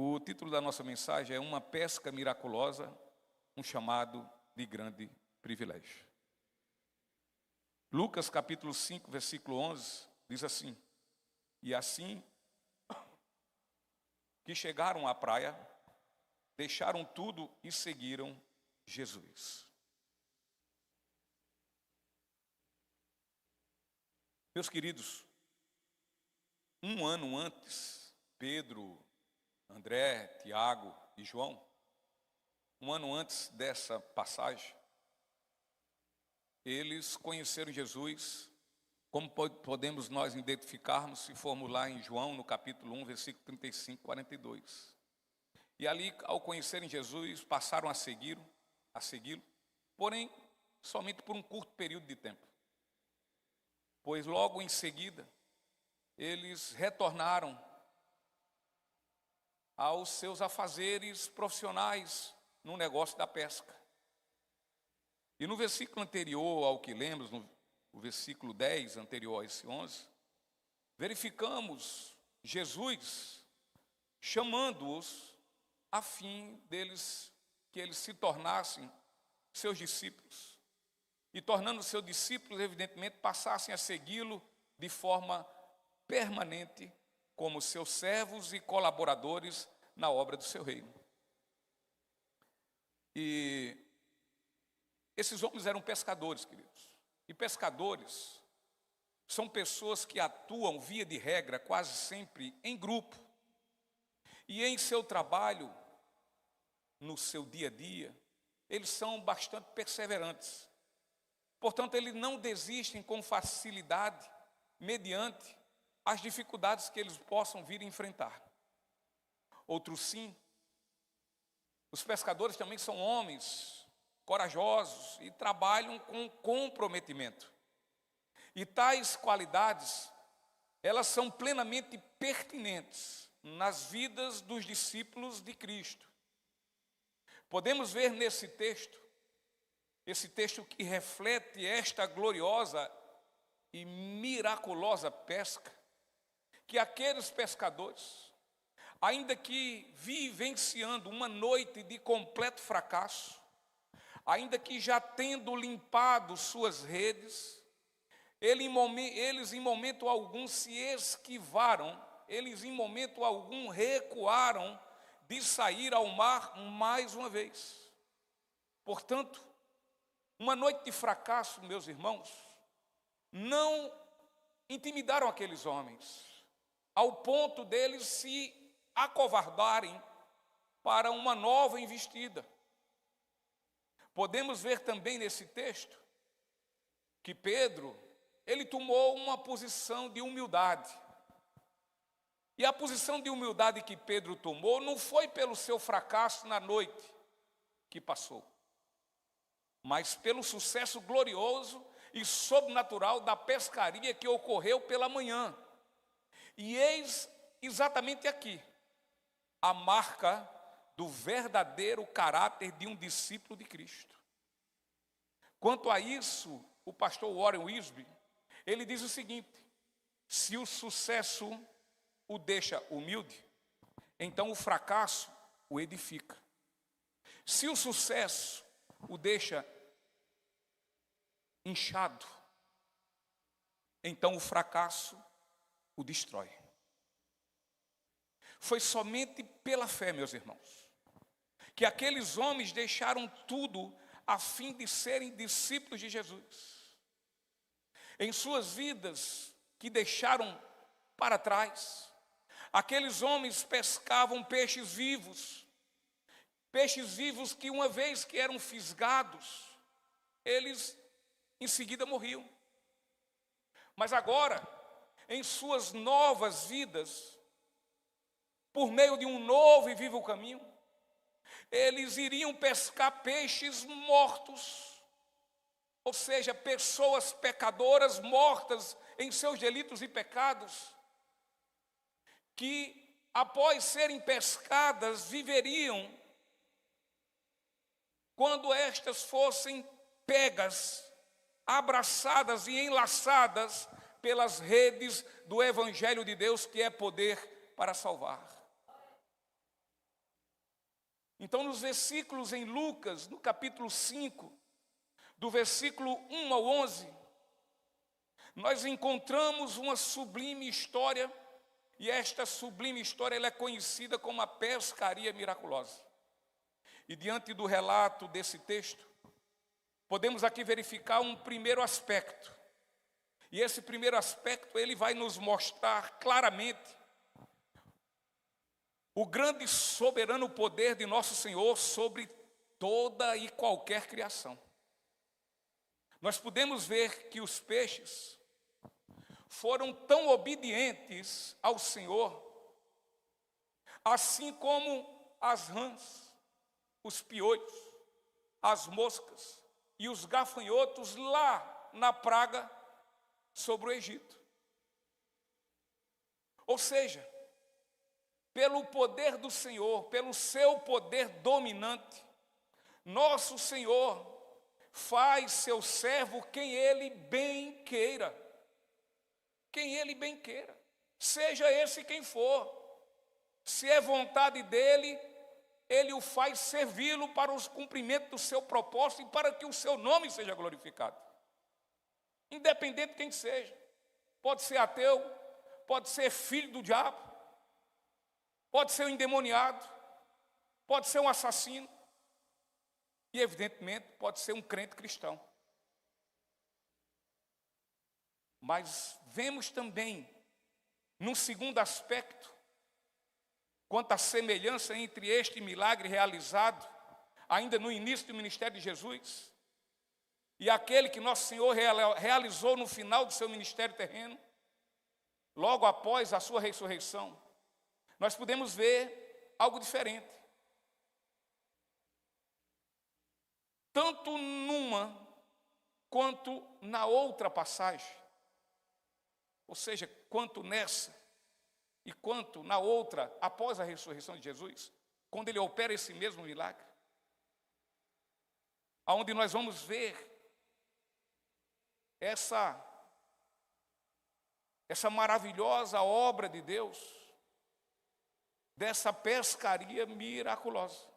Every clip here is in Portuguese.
O título da nossa mensagem é Uma Pesca Miraculosa, um chamado de grande privilégio. Lucas capítulo 5, versículo 11, diz assim: E assim que chegaram à praia, deixaram tudo e seguiram Jesus. Meus queridos, um ano antes, Pedro, André, Tiago e João, um ano antes dessa passagem, eles conheceram Jesus, como podemos nós identificarmos se formos lá em João, no capítulo 1, versículo 35, 42. E ali, ao conhecerem Jesus, passaram a segui-lo, porém, somente por um curto período de tempo. Pois logo em seguida, eles retornaram aos seus afazeres profissionais no negócio da pesca. E no versículo anterior ao que lemos, no versículo 10, anterior a esse 11, verificamos Jesus chamando-os a fim que eles se tornassem seus discípulos. E tornando seus discípulos, evidentemente, passassem a segui-lo de forma permanente como seus servos e colaboradores na obra do seu reino. E esses homens eram pescadores, queridos. E pescadores são pessoas que atuam, via de regra, quase sempre em grupo. E em seu trabalho, no seu dia a dia, eles são bastante perseverantes. Portanto, eles não desistem com facilidade, mediante as dificuldades que eles possam vir a enfrentar. Outros sim. Os pescadores também são homens corajosos e trabalham com comprometimento. E tais qualidades, elas são plenamente pertinentes nas vidas dos discípulos de Cristo. Podemos ver nesse texto, esse texto que reflete esta gloriosa e miraculosa pesca, que aqueles pescadores, ainda que vivenciando uma noite de completo fracasso, ainda que já tendo limpado suas redes, eles em momento algum se esquivaram, eles em momento algum recuaram de sair ao mar mais uma vez. Portanto, uma noite de fracasso, meus irmãos, não intimidaram aqueles homens, ao ponto deles se acovardarem para uma nova investida. Podemos ver também nesse texto que Pedro, ele tomou uma posição de humildade. E a posição de humildade que Pedro tomou não foi pelo seu fracasso na noite que passou, mas pelo sucesso glorioso e sobrenatural da pescaria que ocorreu pela manhã. E eis exatamente aqui a marca do verdadeiro caráter de um discípulo de Cristo. Quanto a isso, o pastor Warren Wiersbe, ele diz o seguinte: se o sucesso o deixa humilde, então o fracasso o edifica. Se o sucesso o deixa inchado, então o fracasso o destrói. Foi somente pela fé, meus irmãos, que aqueles homens deixaram tudo a fim de serem discípulos de Jesus. Em suas vidas que deixaram para trás, aqueles homens pescavam peixes vivos que uma vez que eram fisgados, eles em seguida morriam. Mas agora, em suas novas vidas, por meio de um novo e vivo caminho, eles iriam pescar peixes mortos, ou seja, pessoas pecadoras mortas em seus delitos e pecados, que após serem pescadas viveriam quando estas fossem pegas, abraçadas e enlaçadas pelas redes do Evangelho de Deus, que é poder para salvar. Então, nos versículos em Lucas, no capítulo 5, do versículo 1 ao 11, nós encontramos uma sublime história, e esta sublime história ela é conhecida como a pescaria miraculosa. E diante do relato desse texto, podemos aqui verificar um primeiro aspecto. E esse primeiro aspecto, ele vai nos mostrar claramente o grande e soberano poder de nosso Senhor sobre toda e qualquer criação. Nós podemos ver que os peixes foram tão obedientes ao Senhor, assim como as rãs, os piolhos, as moscas e os gafanhotos lá na praga sobre o Egito. Ou seja, pelo poder do Senhor, pelo seu poder dominante, nosso Senhor faz seu servo quem Ele bem queira. Quem Ele bem queira. Seja esse quem for. Se é vontade dEle, Ele o faz servi-lo para o cumprimento do seu propósito e para que o seu nome seja glorificado. Independente de quem seja. Pode ser ateu, pode ser filho do diabo, pode ser um endemoniado, pode ser um assassino e, evidentemente, pode ser um crente cristão. Mas vemos também, num segundo aspecto, quanto à semelhança entre este milagre realizado, ainda no início do ministério de Jesus, e aquele que nosso Senhor realizou no final do seu ministério terreno, logo após a sua ressurreição, nós podemos ver algo diferente. Tanto numa quanto na outra passagem, ou seja, quanto nessa e quanto na outra, após a ressurreição de Jesus, quando ele opera esse mesmo milagre, aonde nós vamos ver essa maravilhosa obra de Deus, dessa pescaria miraculosa.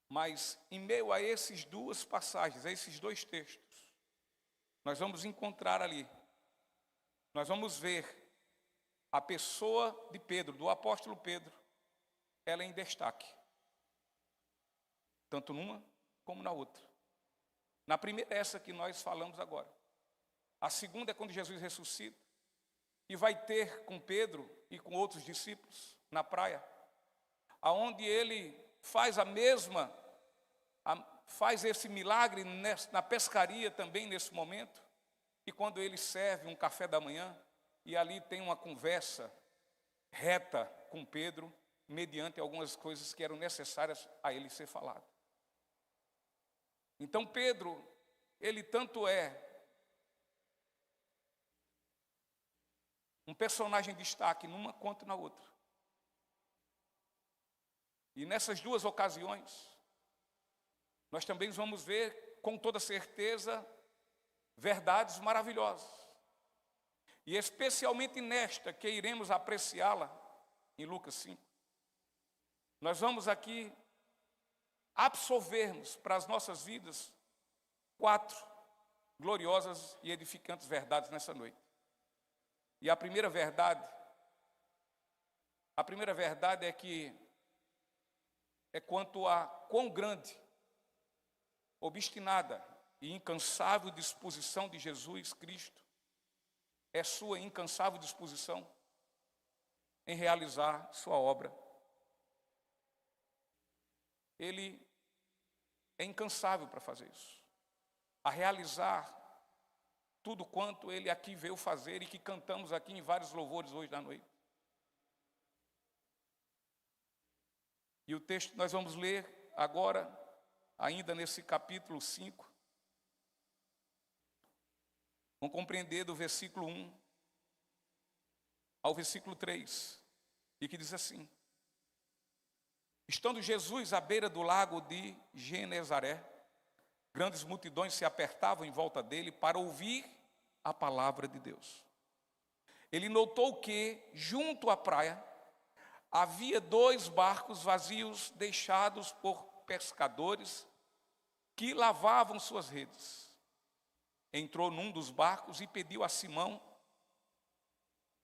Mas, em meio a essas duas passagens, a esses dois textos, nós vamos encontrar ali, nós vamos ver a pessoa de Pedro, do apóstolo Pedro, ela em destaque. Tanto numa como na outra. Na primeira, essa que nós falamos agora. A segunda é quando Jesus ressuscita e vai ter com Pedro e com outros discípulos na praia, aonde ele faz faz esse milagre na pescaria também nesse momento, e quando ele serve um café da manhã, e ali tem uma conversa reta com Pedro, mediante algumas coisas que eram necessárias a ele ser falado. Então Pedro, ele tanto é um personagem de destaque numa quanto na outra. E nessas duas ocasiões, nós também vamos ver, com toda certeza, verdades maravilhosas. E especialmente nesta, que iremos apreciá-la, em Lucas 5, nós vamos aqui absorvermos para as nossas vidas 4 gloriosas e edificantes verdades nessa noite. E a primeira verdade é que é quanto a quão grande, obstinada e incansável disposição de Jesus Cristo é sua incansável disposição em realizar sua obra. Ele é incansável para fazer isso, a realizar tudo quanto ele aqui veio fazer e que cantamos aqui em vários louvores hoje da noite. E o texto que nós vamos ler agora, ainda nesse capítulo 5, vamos compreender do versículo 1 ao versículo 3, e que diz assim: estando Jesus à beira do lago de Genezaré, grandes multidões se apertavam em volta dele para ouvir a palavra de Deus. ele notou que, junto à praia, havia 2 barcos vazios deixados por pescadores que lavavam suas redes. Entrou num dos barcos e pediu a Simão,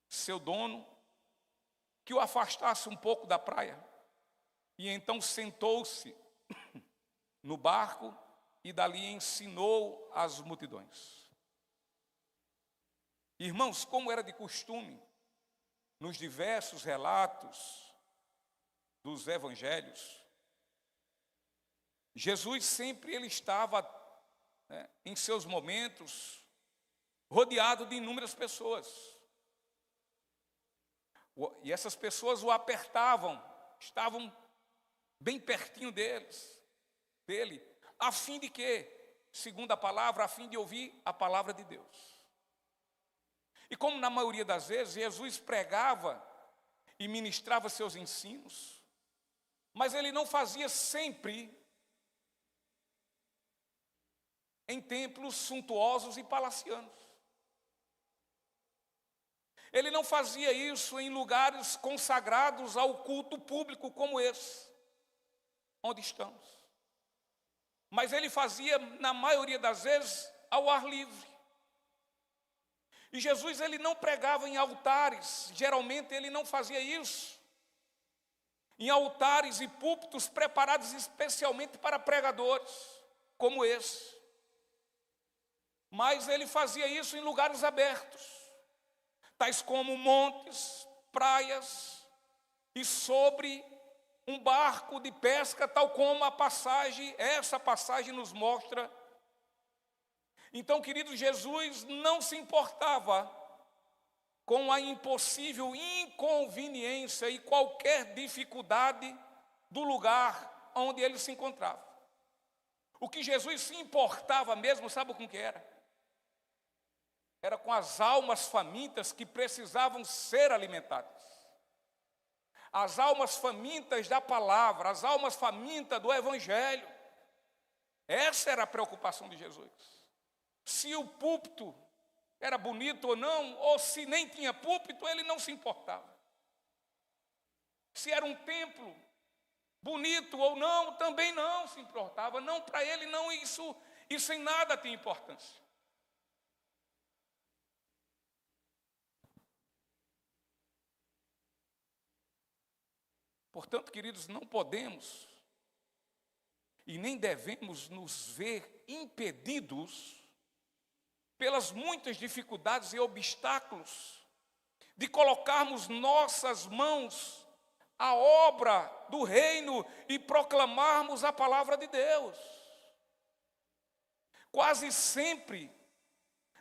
seu dono, que o afastasse um pouco da praia. E então sentou-se no barco e dali ensinou as multidões. Irmãos, como era de costume, nos diversos relatos dos evangelhos, Jesus sempre ele estava, em seus momentos, rodeado de inúmeras pessoas. E essas pessoas o apertavam, estavam bem pertinho dele, a fim de quê? Segundo a palavra, a fim de ouvir a palavra de Deus. E como na maioria das vezes, Jesus pregava e ministrava seus ensinos, mas ele não fazia sempre em templos suntuosos e palacianos. Ele não fazia isso em lugares consagrados ao culto público como esse, onde estamos. Mas ele fazia, na maioria das vezes, ao ar livre. E Jesus ele não pregava em altares, geralmente ele não fazia isso, em altares e púlpitos preparados especialmente para pregadores, como esse. Mas ele fazia isso em lugares abertos, tais como montes, praias, e sobre um barco de pesca, tal como essa passagem nos mostra. Então, querido, Jesus não se importava com a impossível inconveniência e qualquer dificuldade do lugar onde ele se encontrava. O que Jesus se importava mesmo, sabe com que era? Era com as almas famintas que precisavam ser alimentadas. As almas famintas da palavra, as almas famintas do evangelho. Essa era a preocupação de Jesus. Se o púlpito era bonito ou não, ou se nem tinha púlpito, ele não se importava. Se era um templo bonito ou não, também não se importava. Não, para ele não, isso em nada tem importância. Portanto, queridos, não podemos e nem devemos nos ver impedidos pelas muitas dificuldades e obstáculos de colocarmos nossas mãos à obra do reino e proclamarmos a palavra de Deus. Quase sempre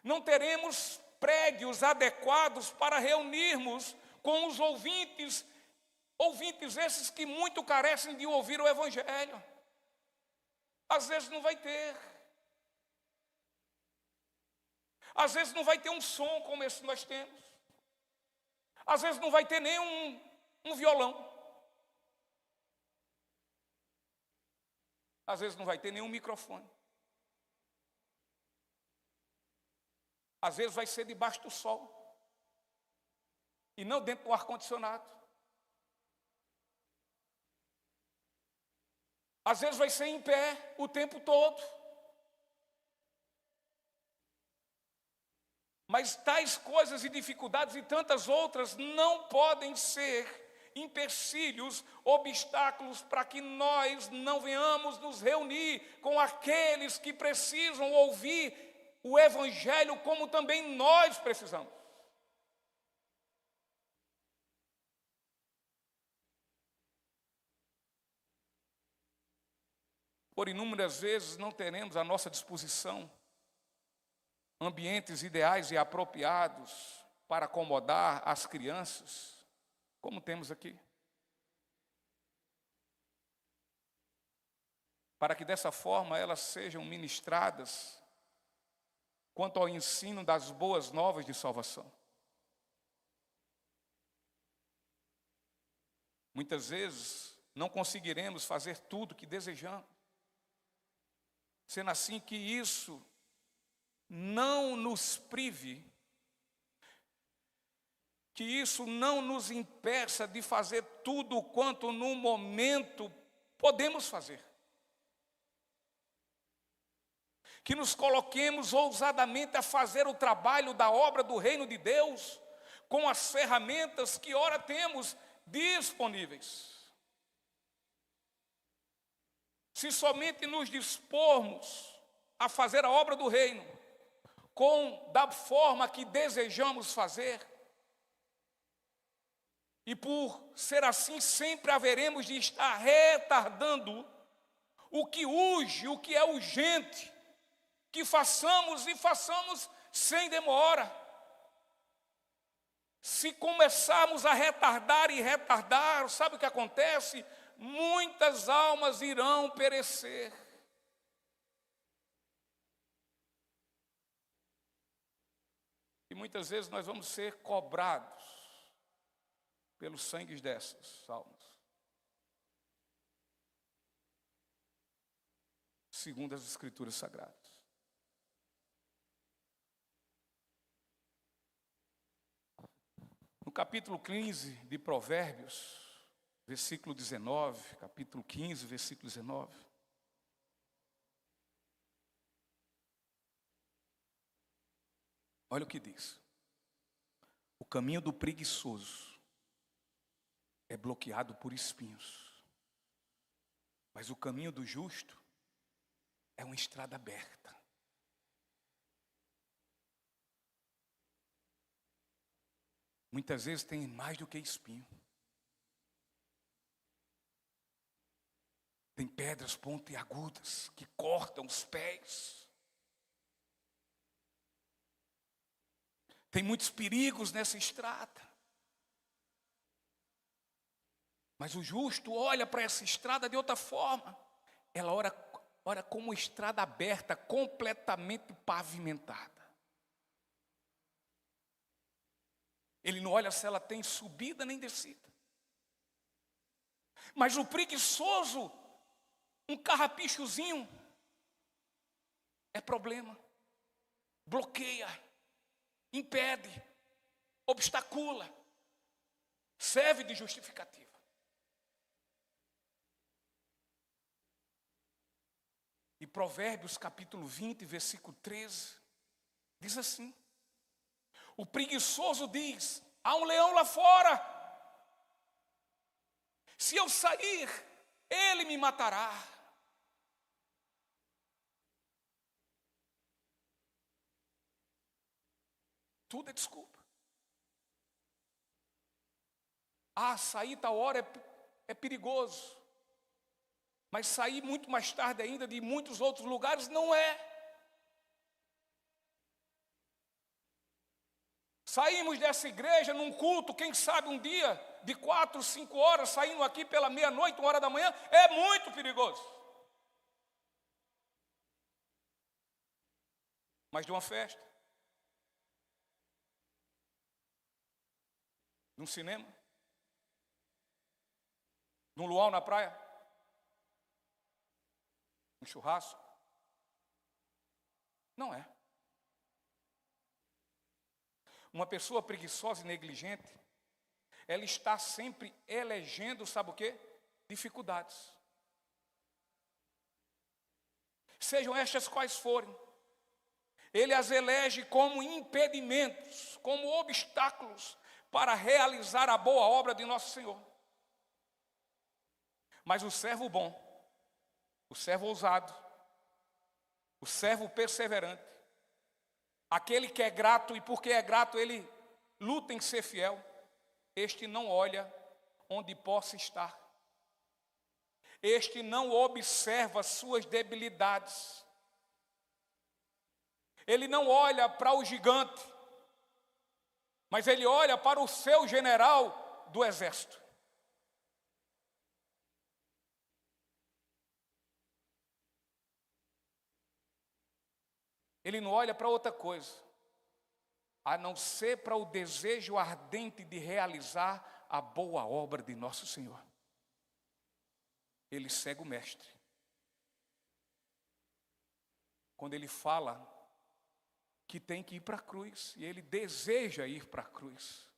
não teremos prédios adequados para reunirmos com os ouvintes esses que muito carecem de ouvir o evangelho. Às vezes não vai ter. Às vezes não vai ter um som como esse que nós temos. Às vezes não vai ter nem um violão. Às vezes não vai ter nenhum microfone. Às vezes vai ser debaixo do sol. E não dentro do ar-condicionado. Às vezes vai ser em pé o tempo todo. Mas tais coisas e dificuldades e tantas outras não podem ser empecilhos, obstáculos para que nós não venhamos nos reunir com aqueles que precisam ouvir o evangelho como também nós precisamos. Por inúmeras vezes não teremos à nossa disposição ambientes ideais e apropriados para acomodar as crianças, como temos aqui. Para que dessa forma elas sejam ministradas quanto ao ensino das boas novas de salvação. Muitas vezes não conseguiremos fazer tudo o que desejamos, sendo assim que isso não nos prive que isso não nos impeça de fazer tudo quanto no momento podemos fazer. Que nos coloquemos ousadamente a fazer o trabalho da obra do reino de Deus com as ferramentas que ora temos disponíveis. Se somente nos dispormos a fazer a obra do reino da forma que desejamos fazer, e por ser assim sempre haveremos de estar retardando o que urge, o que é urgente, que façamos e façamos sem demora. Se começarmos a retardar e retardar, sabe o que acontece? Muitas almas irão perecer. E muitas vezes nós vamos ser cobrados pelos sangues dessas almas, segundo as Escrituras Sagradas. No capítulo 15 de Provérbios, versículo 19, capítulo 15, versículo 19. Olha o que diz. O caminho do preguiçoso é bloqueado por espinhos, mas o caminho do justo é uma estrada aberta. Muitas vezes tem mais do que espinho. Tem pedras pontiagudas que cortam os pés. Tem muitos perigos nessa estrada. Mas o justo olha para essa estrada de outra forma. Ela ora como uma estrada aberta, completamente pavimentada. Ele não olha se ela tem subida nem descida. Mas o preguiçoso, um carrapichozinho, é problema. Bloqueia, impede, obstacula, serve de justificativa. E Provérbios capítulo 20, versículo 13, diz assim: o preguiçoso diz, há um leão lá fora, se eu sair, ele me matará. Tudo é desculpa. Sair tal hora é perigoso. Mas sair muito mais tarde ainda de muitos outros lugares não é. Saímos dessa igreja num culto, quem sabe um dia, de 4, 5 horas, saindo aqui pela meia-noite, 1 hora da manhã, é muito perigoso. Mas de uma festa, num cinema, num luau na praia, um churrasco, não é. Uma pessoa preguiçosa e negligente, ela está sempre elegendo, sabe o quê? Dificuldades. Sejam estas quais forem, ele as elege como impedimentos, como obstáculos para realizar a boa obra de nosso Senhor. Mas o servo bom, o servo ousado, o servo perseverante, aquele que é grato e porque é grato ele luta em ser fiel, este não olha onde possa estar. Este não observa suas debilidades. Ele não olha para o gigante, mas ele olha para o seu general do exército. Ele não olha para outra coisa, a não ser para o desejo ardente de realizar a boa obra de nosso Senhor. Ele segue o mestre. Quando ele fala que tem que ir para a cruz, e ele deseja ir para a cruz,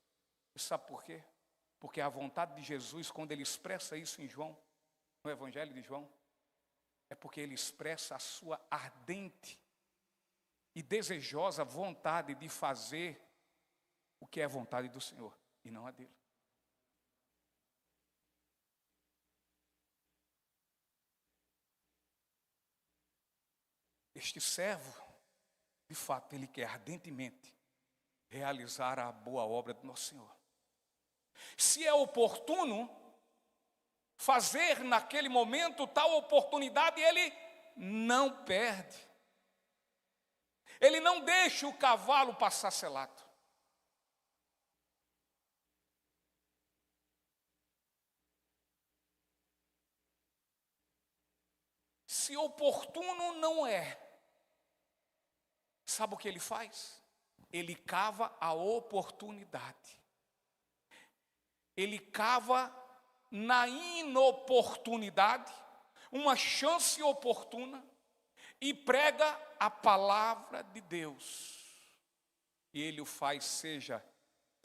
E sabe por quê? Porque a vontade de Jesus, quando ele expressa isso em João, no Evangelho de João, é porque ele expressa a sua ardente e desejosa vontade de fazer o que é a vontade do Senhor e não a dele. Este servo, de fato, ele quer ardentemente realizar a boa obra do nosso Senhor. Se é oportuno fazer naquele momento tal oportunidade, ele não perde. Ele não deixa o cavalo passar selado. Se oportuno não é, sabe o que ele faz? Ele cava a oportunidade. Ele cava na inoportunidade uma chance oportuna e prega a palavra de Deus. E ele o faz, seja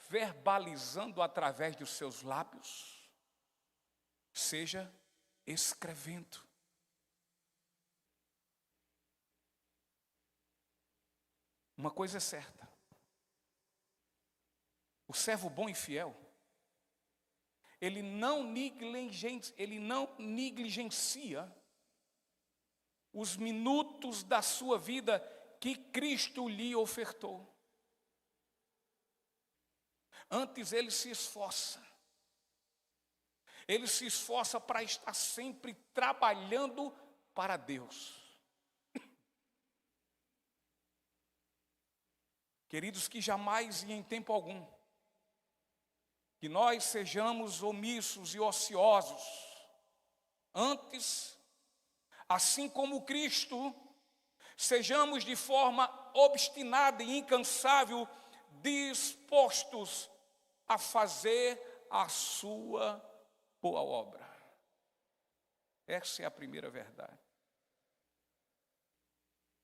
verbalizando através dos seus lábios, seja escrevendo. Uma coisa é certa: o servo bom e fiel, ele não negligencia os minutos da sua vida que Cristo lhe ofertou. Antes ele se esforça. Ele se esforça para estar sempre trabalhando para Deus. Queridos, que jamais e em tempo algum que nós sejamos omissos e ociosos. Antes, assim como Cristo, sejamos de forma obstinada e incansável dispostos a fazer a sua boa obra. Essa é a primeira verdade.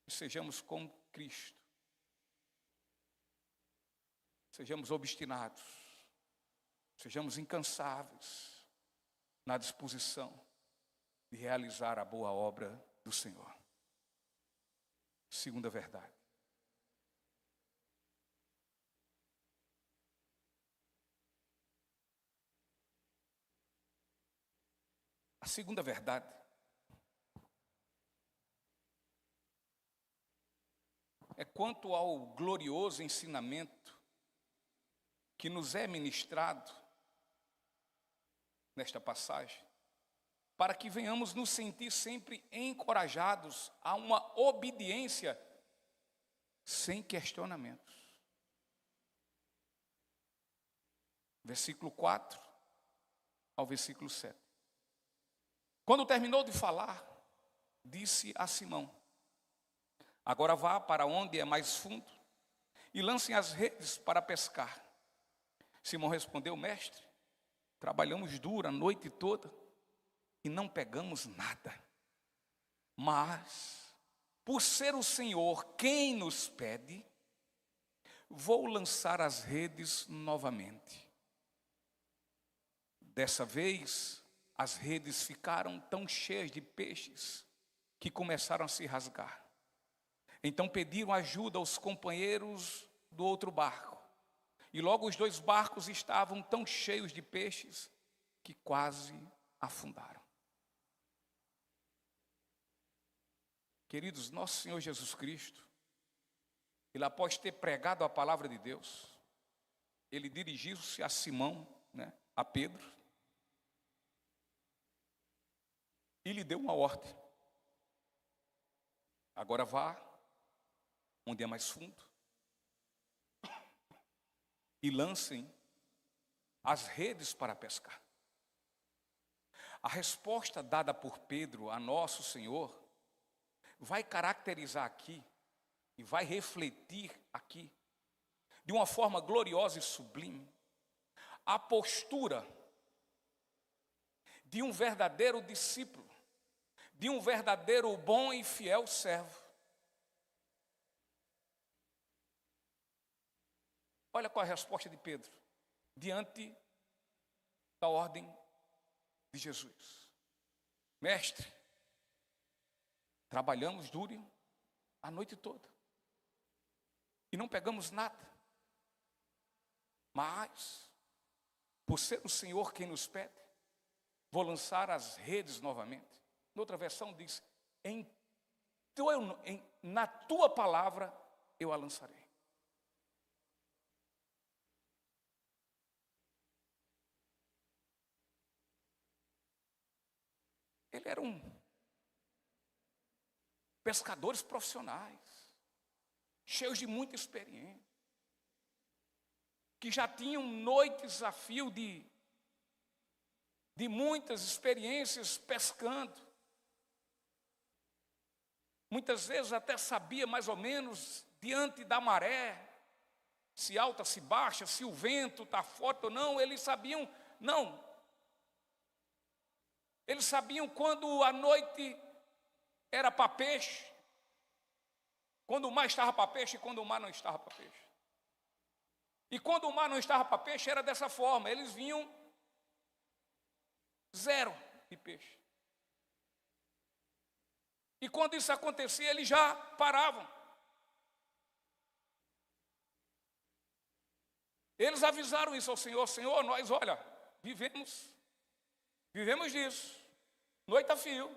E sejamos como Cristo. Sejamos obstinados, sejamos incansáveis na disposição de realizar a boa obra do Senhor. Segunda verdade. A segunda verdade é quanto ao glorioso ensinamento que nos é ministrado nesta passagem, para que venhamos nos sentir sempre encorajados a uma obediência sem questionamentos. Versículo 4 ao versículo 7. Quando terminou de falar, disse a Simão: agora vá para onde é mais fundo e lancem as redes para pescar. Simão respondeu: mestre, trabalhamos duro a noite toda e não pegamos nada. Mas, por ser o Senhor quem nos pede, vou lançar as redes novamente. Dessa vez, as redes ficaram tão cheias de peixes que começaram a se rasgar. Então pediram ajuda aos companheiros do outro barco. E logo os dois barcos estavam tão cheios de peixes que quase afundaram. Queridos, nosso Senhor Jesus Cristo, ele após ter pregado a palavra de Deus, ele dirigiu-se a Simão, a Pedro, e lhe deu uma ordem: agora vá onde é mais fundo e lancem as redes para pescar. A resposta dada por Pedro a nosso Senhor vai caracterizar aqui e vai refletir aqui, de uma forma gloriosa e sublime, a postura de um verdadeiro discípulo, de um verdadeiro bom e fiel servo. Olha qual é a resposta de Pedro. diante da ordem de Jesus. Mestre, trabalhamos duro a noite toda e não pegamos nada, mas, por ser o Senhor quem nos pede, vou lançar as redes novamente. Noutra versão diz, na tua palavra eu a lançarei. Ele era pescadores profissionais, cheios de muita experiência, que já tinham noites a fio de muitas experiências pescando. Muitas vezes até sabia mais ou menos, diante da maré, se alta, se baixa, se o vento está forte ou não. Eles sabiam quando a noite era para peixe, quando o mar estava para peixe e quando o mar não estava para peixe. E quando o mar não estava para peixe, era dessa forma, eles vinham zero de peixe. E quando isso acontecia, eles já paravam. Eles avisaram isso ao Senhor: Senhor, nós, olha, vivemos disso, noite a fio.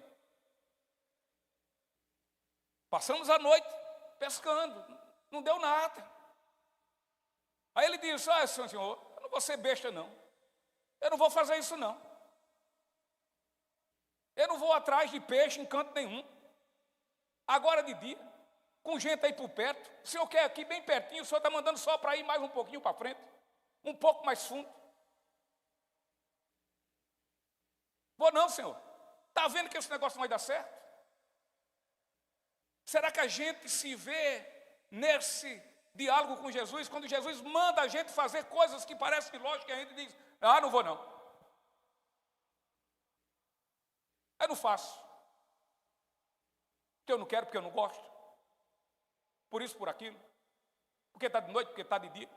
Passamos a noite pescando, não deu nada. Aí ele disse: Senhor, eu não vou ser besta não. Eu não vou fazer isso não. Eu não vou atrás de peixe em canto nenhum. Agora de dia, com gente aí por perto. O Senhor quer aqui bem pertinho, o Senhor está mandando só para ir mais um pouquinho para frente, um pouco mais fundo. Vou não, Senhor. Está vendo que esse negócio não vai dar certo? Será que a gente se vê nesse diálogo com Jesus, quando Jesus manda a gente fazer coisas que parecem lógicas, e a gente diz: não vou não. Eu não faço. Porque eu não quero, porque eu não gosto. Por isso, por aquilo. Porque está de noite, porque está de dia.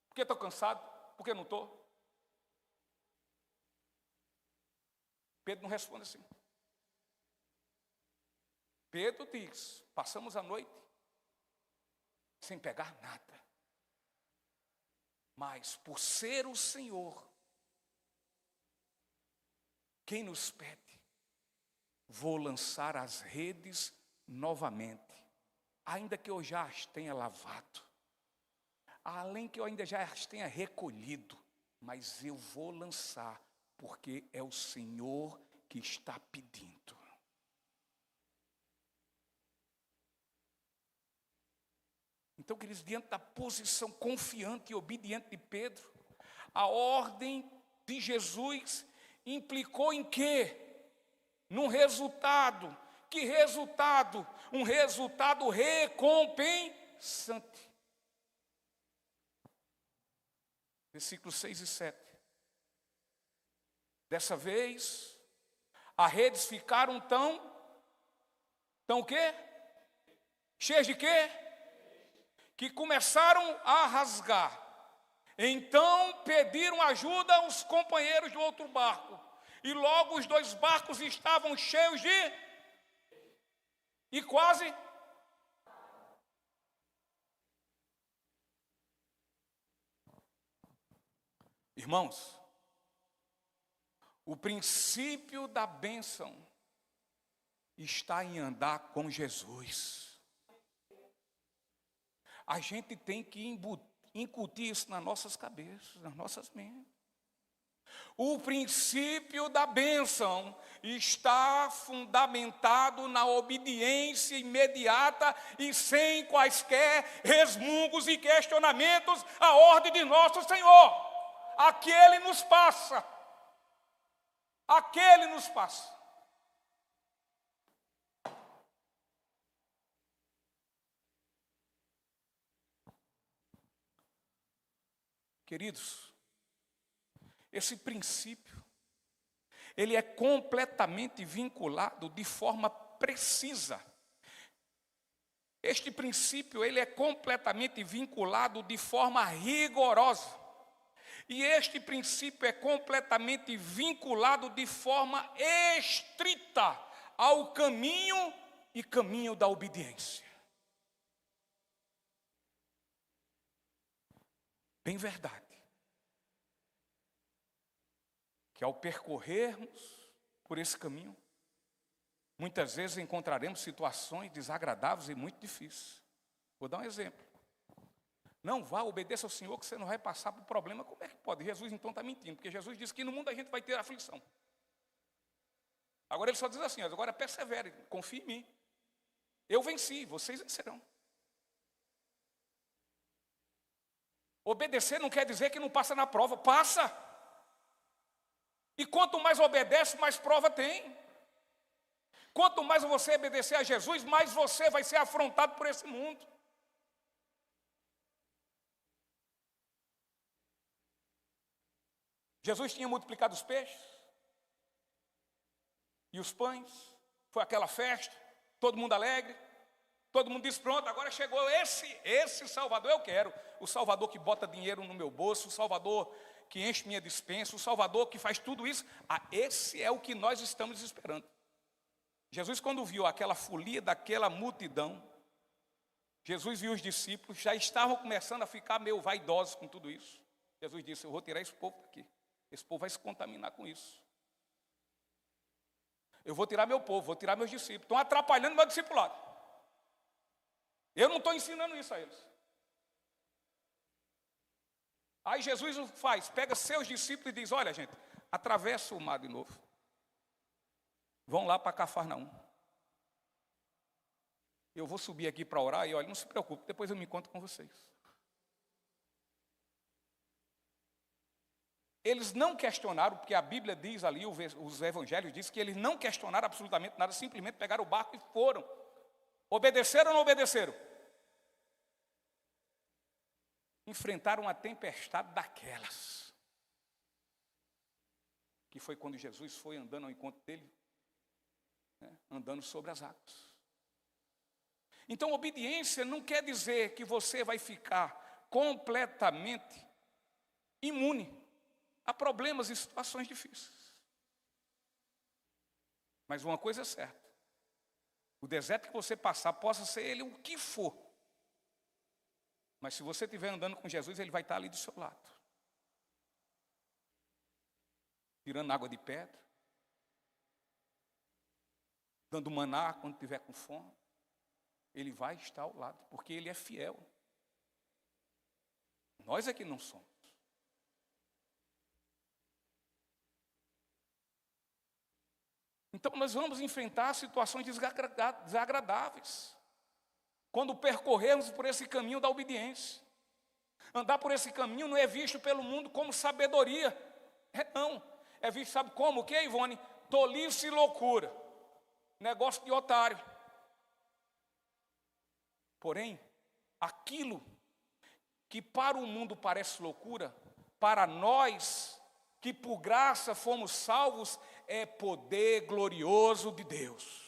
Porque estou cansado, porque não estou. Pedro não responde assim. Pedro diz: passamos a noite sem pegar nada. Mas por ser o Senhor quem nos pede, vou lançar as redes novamente, ainda que eu já as tenha lavado, além que eu ainda já as tenha recolhido, mas eu vou lançar, porque é o Senhor que está pedindo. Então, queridos, diante da posição confiante e obediente de Pedro, a ordem de Jesus implicou em quê? Num resultado. Que resultado? Um resultado recompensante. Versículos 6 e 7. Dessa vez, as redes ficaram tão o quê? Cheias de quê? Que começaram a rasgar. Então pediram ajuda aos companheiros do outro barco. E logo os dois barcos estavam cheios e quase. Irmãos, o princípio da bênção está em andar com Jesus. A gente tem que incutir isso nas nossas cabeças, nas nossas mentes. O princípio da bênção está fundamentado na obediência imediata e sem quaisquer resmungos e questionamentos à ordem de nosso Senhor. Aquele nos passa. Aquele nos passa. Queridos, esse princípio, ele é completamente vinculado de forma precisa Este princípio, ele é completamente vinculado de forma rigorosa. E este princípio é completamente vinculado de forma estrita ao caminho da obediência. Bem verdade. Que ao percorrermos por esse caminho, muitas vezes encontraremos situações desagradáveis e muito difíceis. Vou dar um exemplo. Não vá, obedeça ao Senhor que você não vai passar por problema. Como é que pode? Jesus então está mentindo, porque Jesus disse que no mundo a gente vai ter aflição. Agora ele só diz assim, agora persevere, confie em mim. Eu venci, vocês vencerão. Obedecer não quer dizer que não passa na prova, passa. E quanto mais obedece, mais prova tem. Quanto mais você obedecer a Jesus, mais você vai ser afrontado por esse mundo. Jesus tinha multiplicado os peixes e os pães, foi aquela festa, todo mundo alegre, todo mundo disse, pronto, agora chegou esse Salvador, eu quero, o Salvador que bota dinheiro no meu bolso, o Salvador que enche minha despensa, o Salvador que faz tudo isso, esse é o que nós estamos esperando. Jesus, quando viu aquela folia daquela multidão, Jesus viu os discípulos, já estavam começando a ficar meio vaidosos com tudo isso. Jesus disse, eu vou tirar esse povo daqui. Esse povo vai se contaminar com isso. Eu vou tirar meu povo, vou tirar meus discípulos. Estão atrapalhando meu discipulado. Eu não estou ensinando isso a eles. Aí Jesus o faz, pega seus discípulos e diz, olha gente, atravessa o mar de novo. Vão lá para Cafarnaum. Eu vou subir aqui para orar e olha, não se preocupe, depois eu me encontro com vocês. Eles não questionaram, porque a Bíblia diz ali, os evangelhos dizem que eles não questionaram absolutamente nada, simplesmente pegaram o barco e foram. Obedeceram ou não obedeceram? Enfrentaram uma tempestade daquelas. Que foi quando Jesus foi andando ao encontro dele, né, andando sobre as águas. Então, obediência não quer dizer que você vai ficar completamente imune a problemas e situações difíceis. Mas uma coisa é certa. O deserto que você passar, possa ser ele o que for. Mas se você estiver andando com Jesus, ele vai estar ali do seu lado. Tirando água de pedra. Dando maná quando estiver com fome. Ele vai estar ao lado, porque ele é fiel. Nós é que não somos. Então nós vamos enfrentar situações desagradáveis quando percorrermos por esse caminho da obediência. Andar por esse caminho não é visto pelo mundo como sabedoria. Não. É visto, sabe como? O que, Ivone? Tolice e loucura. Negócio de otário. Porém, aquilo que para o mundo parece loucura, para nós que por graça fomos salvos, é poder glorioso de Deus.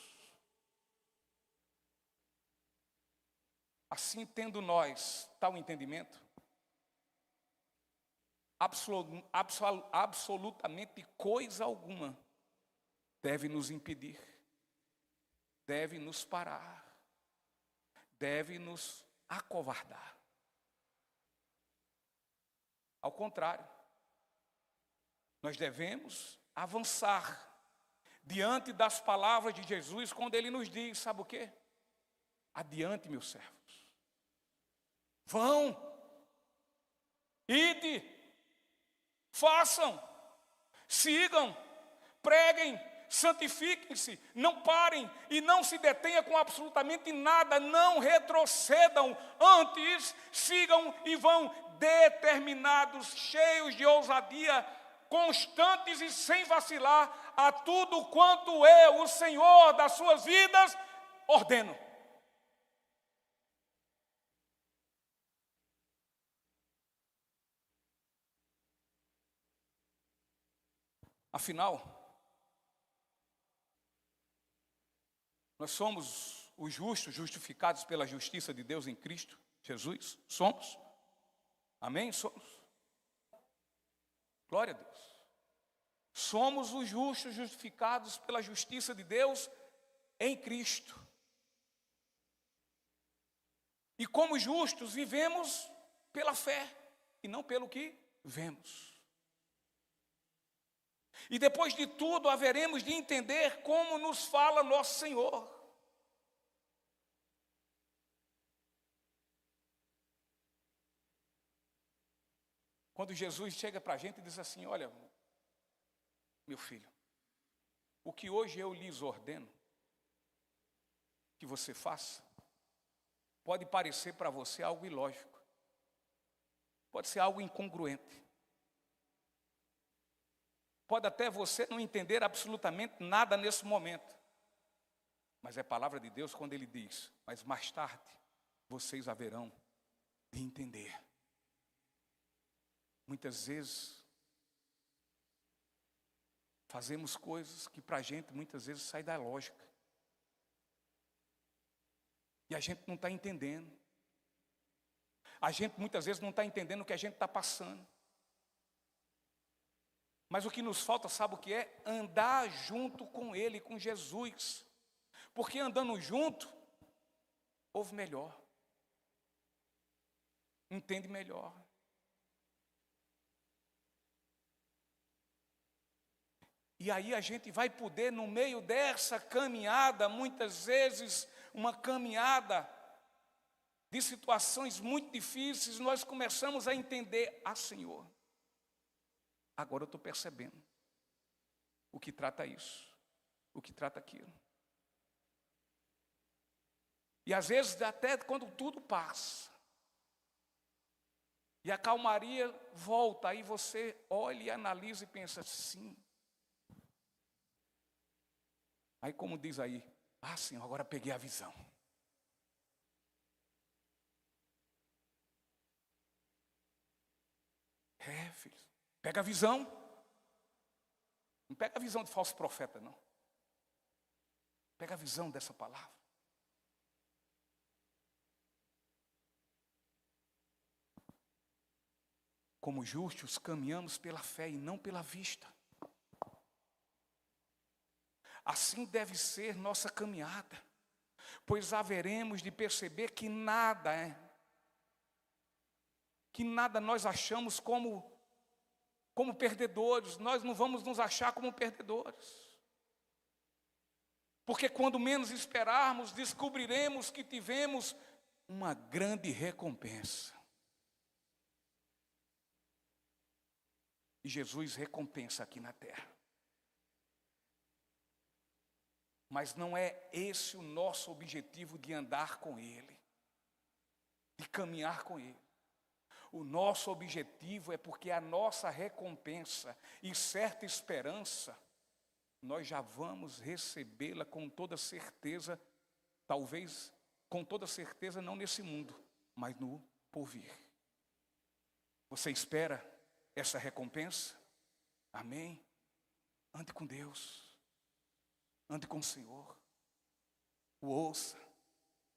Assim, tendo nós tal entendimento, absolutamente coisa alguma deve nos impedir, deve nos parar, deve nos acovardar. Ao contrário, nós devemos avançar diante das palavras de Jesus, quando ele nos diz, sabe o quê? Adiante, meus servos. Vão, ide, façam, sigam, preguem, santifiquem-se, não parem e não se detenham com absolutamente nada, não retrocedam, antes sigam e vão determinados, cheios de ousadia, constantes e sem vacilar a tudo quanto eu, o Senhor das suas vidas, ordeno. Afinal, nós somos os justos, justificados pela justiça de Deus em Cristo Jesus? Somos? Amém? Somos. Glória a Deus. Somos os justos, justificados pela justiça de Deus em Cristo. E como justos, vivemos pela fé e não pelo que vemos. E depois de tudo, haveremos de entender como nos fala nosso Senhor. Quando Jesus chega para a gente e diz assim: olha, meu filho, o que hoje eu lhes ordeno que você faça, pode parecer para você algo ilógico, pode ser algo incongruente, pode até você não entender absolutamente nada nesse momento, mas é palavra de Deus quando Ele diz: mas mais tarde vocês haverão de entender. Muitas vezes fazemos coisas que para a gente muitas vezes sai da lógica. E a gente não está entendendo. A gente muitas vezes não está entendendo o que a gente está passando. Mas o que nos falta, sabe o que é? Andar junto com Ele, com Jesus. Porque andando junto, ouve melhor. Entende melhor. E aí a gente vai poder, no meio dessa caminhada, muitas vezes uma caminhada de situações muito difíceis, nós começamos a entender: ah, Senhor, agora eu estou percebendo o que trata isso, o que trata aquilo. E às vezes até quando tudo passa, e a calmaria volta, aí você olha e analisa e pensa: sim. Aí como diz aí: ah, Senhor, agora peguei a visão. É, filho, pega a visão. Não pega a visão de falso profeta, não. Pega a visão dessa palavra. Como justos, caminhamos pela fé e não pela vista. Assim deve ser nossa caminhada, pois haveremos de perceber que nada nós achamos como perdedores. Nós não vamos nos achar como perdedores. Porque quando menos esperarmos, descobriremos que tivemos uma grande recompensa. E Jesus recompensa aqui na terra. Mas não é esse o nosso objetivo de andar com Ele, de caminhar com Ele. O nosso objetivo é porque a nossa recompensa e certa esperança, nós já vamos recebê-la com toda certeza, talvez com toda certeza não nesse mundo, mas no porvir. Você espera essa recompensa? Amém? Ande com Deus. Ande com o Senhor, o ouça,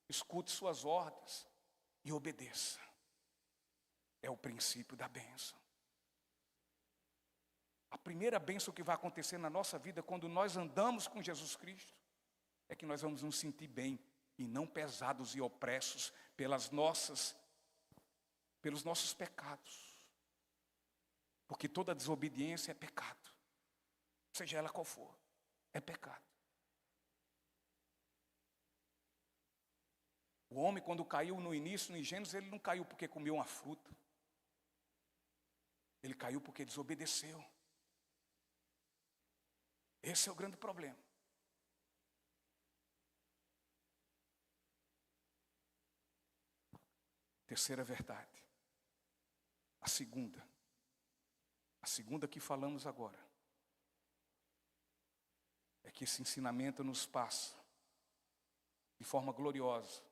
escute suas ordens e obedeça. É o princípio da bênção. A primeira bênção que vai acontecer na nossa vida quando nós andamos com Jesus Cristo é que nós vamos nos sentir bem e não pesados e opressos pelos nossos pecados. Porque toda desobediência é pecado, seja ela qual for, é pecado. O homem, quando caiu no início, em Gênesis, ele não caiu porque comeu uma fruta. Ele caiu porque desobedeceu. Esse é o grande problema. Terceira verdade. A segunda que falamos agora, é que esse ensinamento nos passa de forma gloriosa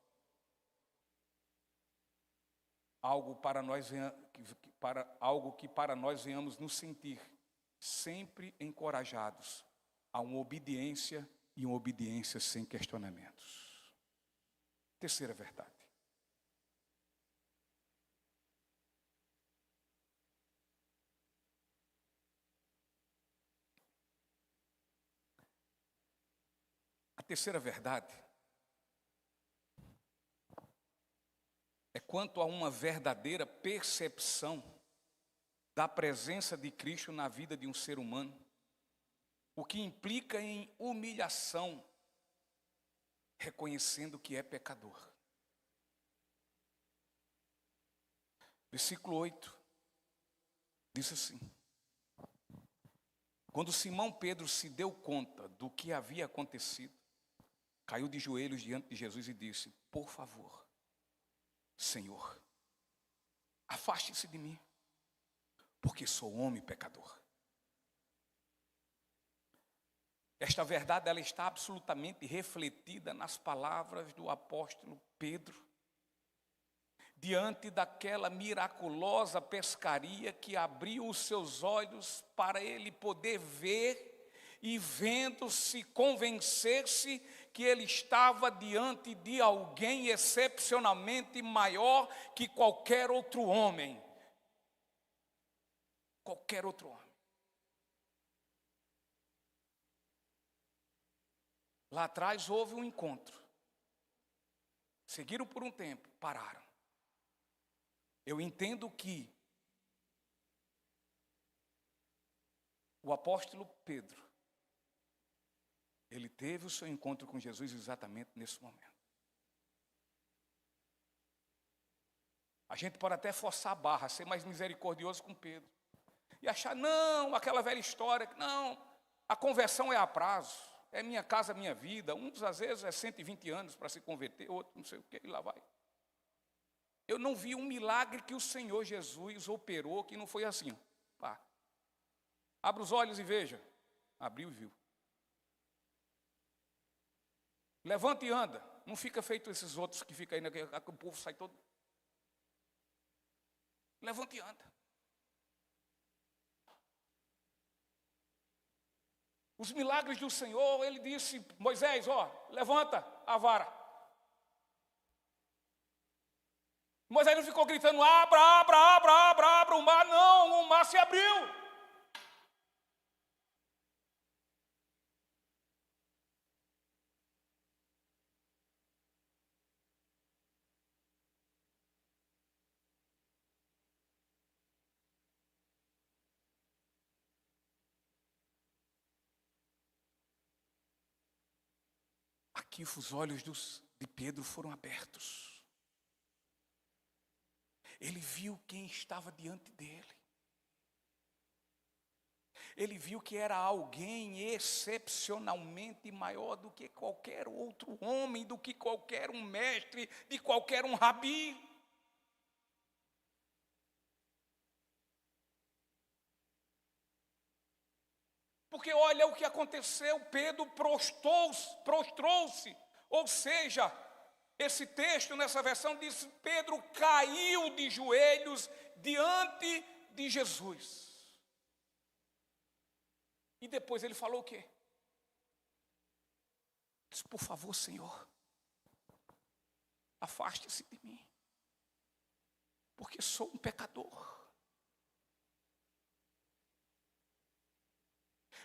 algo que para nós venhamos nos sentir sempre encorajados a uma obediência e uma obediência sem questionamentos. Terceira verdade. A terceira verdade é quanto a uma verdadeira percepção da presença de Cristo na vida de um ser humano, o que implica em humilhação, reconhecendo que é pecador. Versículo 8 diz assim: quando Simão Pedro se deu conta do que havia acontecido, caiu de joelhos diante de Jesus e disse: por favor, Senhor, afaste-se de mim, porque sou homem pecador. Esta verdade, ela está absolutamente refletida nas palavras do apóstolo Pedro, diante daquela miraculosa pescaria que abriu os seus olhos para ele poder ver, e vendo-se, convencer-se que ele estava diante de alguém excepcionalmente maior que qualquer outro homem. Qualquer outro homem. Lá atrás houve um encontro. Seguiram por um tempo, pararam. Eu entendo que o apóstolo Pedro, ele teve o seu encontro com Jesus exatamente nesse momento. A gente pode até forçar a barra, ser mais misericordioso com Pedro. E achar, não, aquela velha história, não, a conversão é a prazo, é minha casa, minha vida. Uns às vezes é 120 anos para se converter, outro não sei o que, e lá vai. Eu não vi um milagre que o Senhor Jesus operou que não foi assim. Pá. Abra os olhos e veja. Abriu e viu. Levanta e anda. Não fica feito esses outros que ficam aí, que o povo sai todo. Levanta e anda. Os milagres do Senhor, ele disse: Moisés, levanta a vara. Moisés não ficou gritando: abra, abra, abra, abra, abra o mar. Não, o mar se abriu. Aqui os olhos de Pedro foram abertos. Ele viu quem estava diante dele. Ele viu que era alguém excepcionalmente maior do que qualquer outro homem, do que qualquer um mestre, de qualquer um rabi. Porque olha o que aconteceu, Pedro prostrou-se, ou seja, esse texto nessa versão diz: Pedro caiu de joelhos diante de Jesus. E depois ele falou o quê? Diz: por favor, Senhor, afaste-se de mim, porque sou um pecador.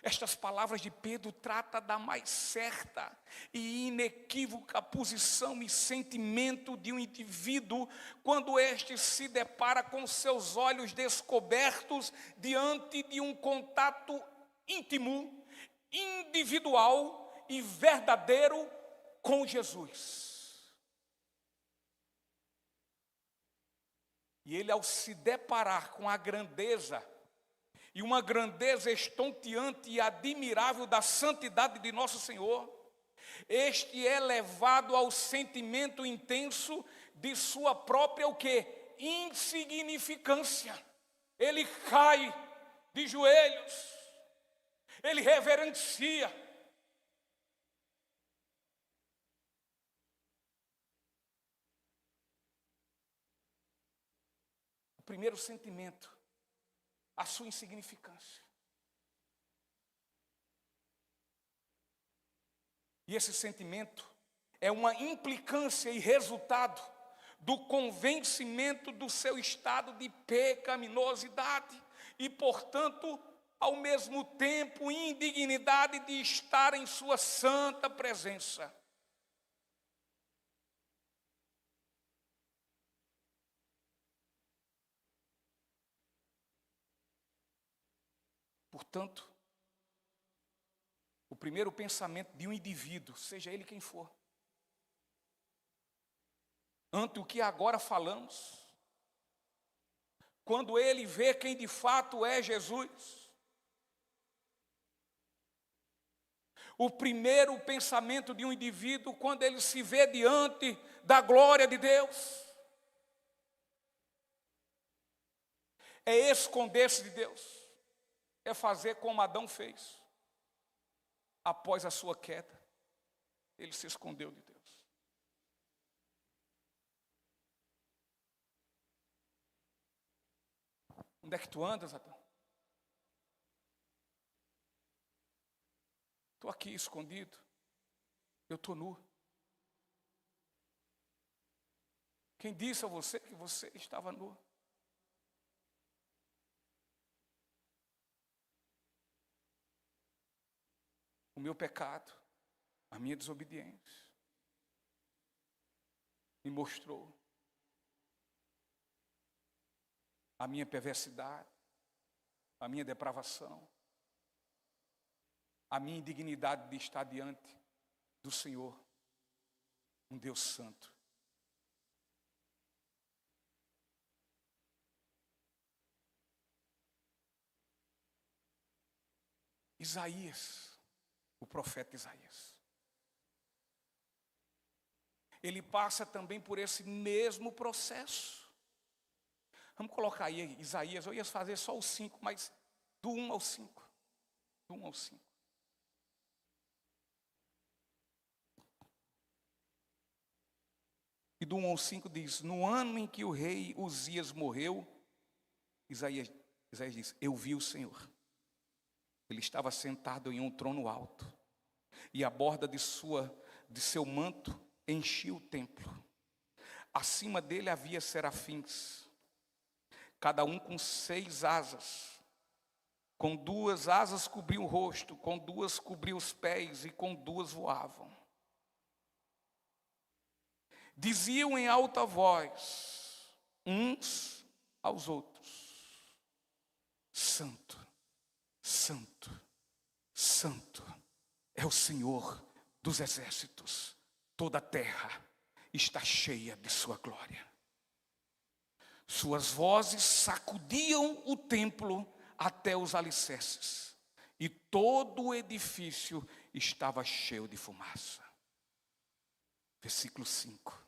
Estas palavras de Pedro tratam da mais certa e inequívoca posição e sentimento de um indivíduo quando este se depara com seus olhos descobertos diante de um contato íntimo, individual e verdadeiro com Jesus. E ele, ao se deparar com a grandeza, e uma grandeza estonteante e admirável da santidade de nosso Senhor, este é levado ao sentimento intenso de sua própria o quê? Insignificância. Ele cai de joelhos, ele reverencia. O primeiro sentimento, a sua insignificância. E esse sentimento é uma implicância e resultado do convencimento do seu estado de pecaminosidade e, portanto, ao mesmo tempo, indignidade de estar em sua santa presença. Portanto, o primeiro pensamento de um indivíduo, seja ele quem for, ante o que agora falamos, quando ele vê quem de fato é Jesus, o primeiro pensamento de um indivíduo, quando ele se vê diante da glória de Deus, é esconder-se de Deus, é fazer como Adão fez. Após a sua queda, ele se escondeu de Deus. Onde é que tu andas, Adão? Estou aqui escondido. Eu estou nu. Quem disse a você que você estava nu? O meu pecado, a minha desobediência, me mostrou a minha perversidade, a minha depravação, a minha indignidade de estar diante do Senhor, um Deus santo. Isaías, o profeta Isaías, ele passa também por esse mesmo processo. Vamos colocar aí Isaías, eu ia fazer só os 5, mas do 1 ao 5. Do 1 ao 5. E do 1 ao 5 diz: no ano em que o rei Uzias morreu, Isaías diz: eu vi o Senhor. Ele estava sentado em um trono alto, e a borda de seu manto enchia o templo. Acima dele havia serafins, cada um com 6 asas. Com 2 asas cobriam o rosto, com 2 cobriam os pés, e com 2 voavam. Diziam em alta voz, uns aos outros: Santo, Santo, Santo é o Senhor dos exércitos, toda a terra está cheia de sua glória. Suas vozes sacudiam o templo até os alicerces, e todo o edifício estava cheio de fumaça. Versículo 5.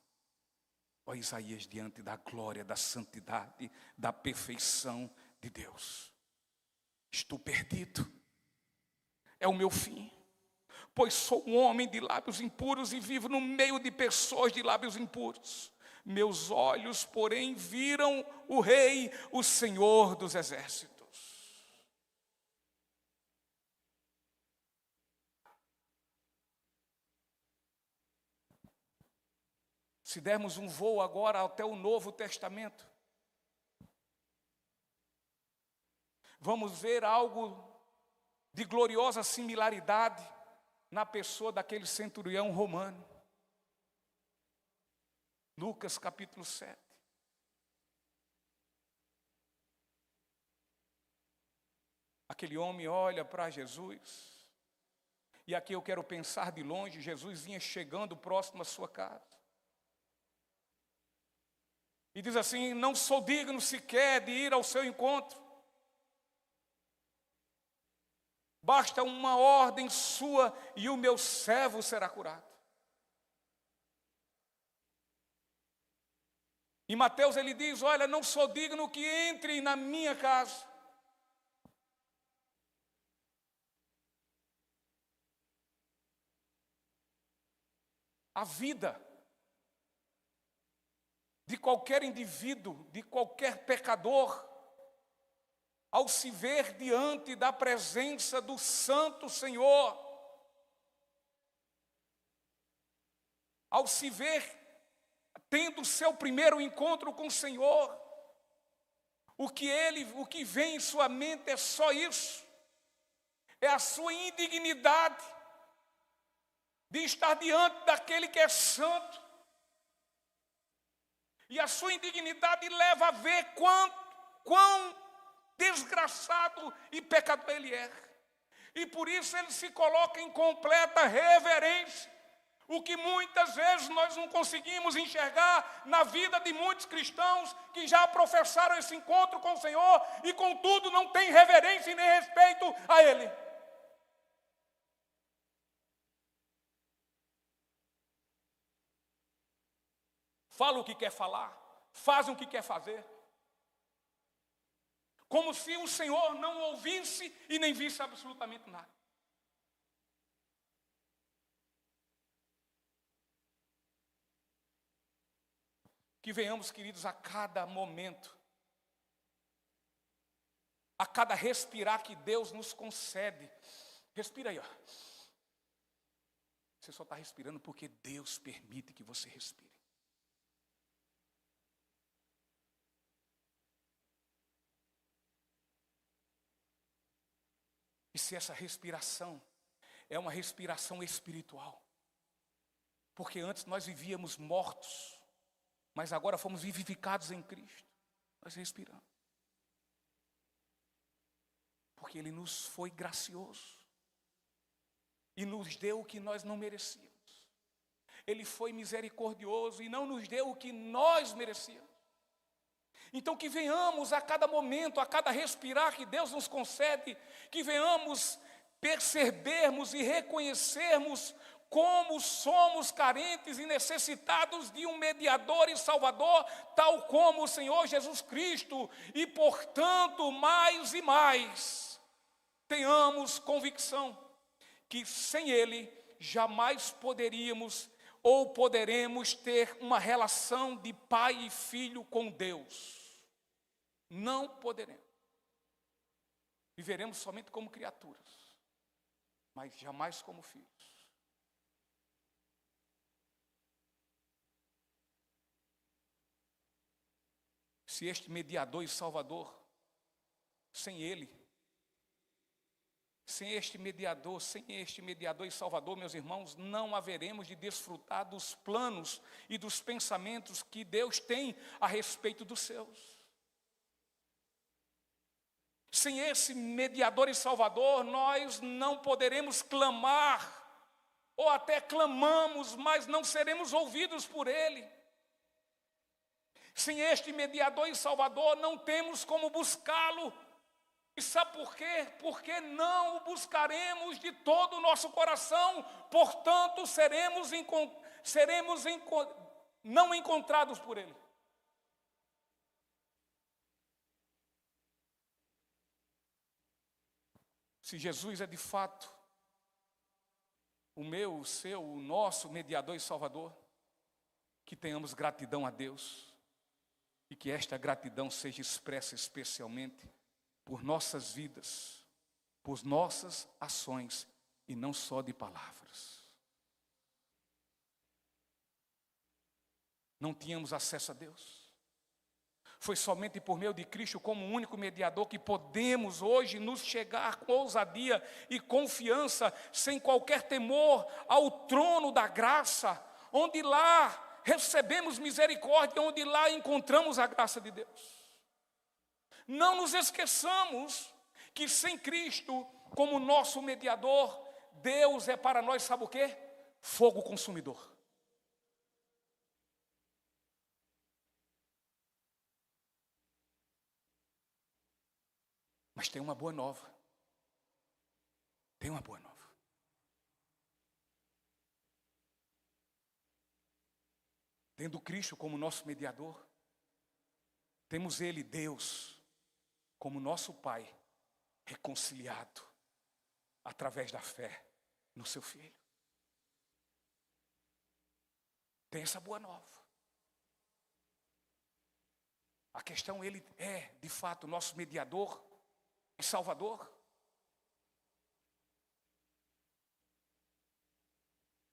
Ó Isaías, diante da glória, da santidade, da perfeição de Deus. Estou perdido, é o meu fim, pois sou um homem de lábios impuros e vivo no meio de pessoas de lábios impuros. Meus olhos, porém, viram o Rei, o Senhor dos exércitos. Se dermos um voo agora até o Novo Testamento, vamos ver algo de gloriosa similaridade na pessoa daquele centurião romano. Lucas capítulo 7. Aquele homem olha para Jesus, e aqui eu quero pensar de longe, Jesus vinha chegando próximo à sua casa. E diz assim: não sou digno sequer de ir ao seu encontro. Basta uma ordem sua e o meu servo será curado. Em Mateus ele diz: olha, não sou digno que entre na minha casa. A vida de qualquer indivíduo, de qualquer pecador, ao se ver diante da presença do Santo Senhor, ao se ver tendo o seu primeiro encontro com o Senhor, o que vem em sua mente é só isso, é a sua indignidade de estar diante daquele que é santo, e a sua indignidade leva a ver quão desgraçado e pecador ele é, e por isso ele se coloca em completa reverência, o que muitas vezes nós não conseguimos enxergar na vida de muitos cristãos que já professaram esse encontro com o Senhor e contudo não têm reverência e nem respeito a Ele. Fala o que quer falar, faz o que quer fazer, como se o Senhor não ouvisse e nem visse absolutamente nada. Que venhamos, queridos, a cada momento, a cada respirar que Deus nos concede. Respira aí, ó. Você só está respirando porque Deus permite que você respire. E se essa respiração é uma respiração espiritual, porque antes nós vivíamos mortos, mas agora fomos vivificados em Cristo, nós respiramos. Porque Ele nos foi gracioso e nos deu o que nós não merecíamos. Ele foi misericordioso e não nos deu o que nós merecíamos. Então que venhamos a cada momento, a cada respirar que Deus nos concede, que venhamos percebermos e reconhecermos como somos carentes e necessitados de um mediador e salvador, tal como o Senhor Jesus Cristo, e portanto, mais e mais, tenhamos convicção que sem Ele jamais poderíamos ou poderemos ter uma relação de pai e filho com Deus. Não poderemos. Viveremos somente como criaturas, mas jamais como filhos. Se este mediador e salvador, sem este mediador e salvador, meus irmãos, não haveremos de desfrutar dos planos e dos pensamentos que Deus tem a respeito dos seus. Sem esse mediador e salvador, nós não poderemos clamar, ou até clamamos, mas não seremos ouvidos por Ele. Sem este mediador e salvador, não temos como buscá-lo. E sabe por quê? Porque não o buscaremos de todo o nosso coração, portanto, não encontrados por Ele. Se Jesus é de fato o meu, o seu, o nosso mediador e salvador, que tenhamos gratidão a Deus. E que esta gratidão seja expressa especialmente por nossas vidas, por nossas ações e não só de palavras. Não tínhamos acesso a Deus. Foi somente por meio de Cristo como único mediador que podemos hoje nos chegar com ousadia e confiança, sem qualquer temor, ao trono da graça, onde lá recebemos misericórdia, onde lá encontramos a graça de Deus. Não nos esqueçamos que sem Cristo como nosso mediador, Deus é para nós, sabe o quê? Fogo consumidor. Mas tem uma boa nova. Tem uma boa nova. Tendo Cristo como nosso mediador, temos Ele, Deus, como nosso Pai, reconciliado através da fé no seu Filho. Tem essa boa nova. A questão, Ele é, de fato, nosso mediador e salvador.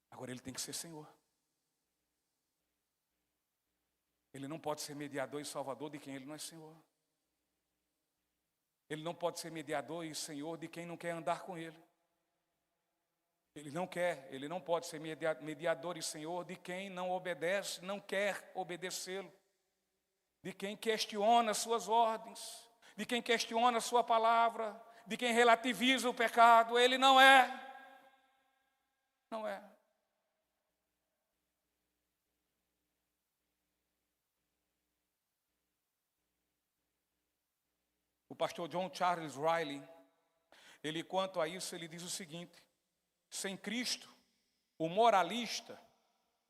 Agora Ele tem que ser Senhor. Ele não pode ser mediador e salvador de quem ele não é Senhor. Ele não pode ser mediador e Senhor de quem não quer andar com ele. Ele não pode ser mediador e Senhor de quem não obedece, não quer obedecê-lo. De quem questiona suas ordens, de quem questiona sua palavra, de quem relativiza o pecado. Ele não é. Não é. O pastor John Charles Riley, ele quanto a isso, ele diz o seguinte: sem Cristo, o moralista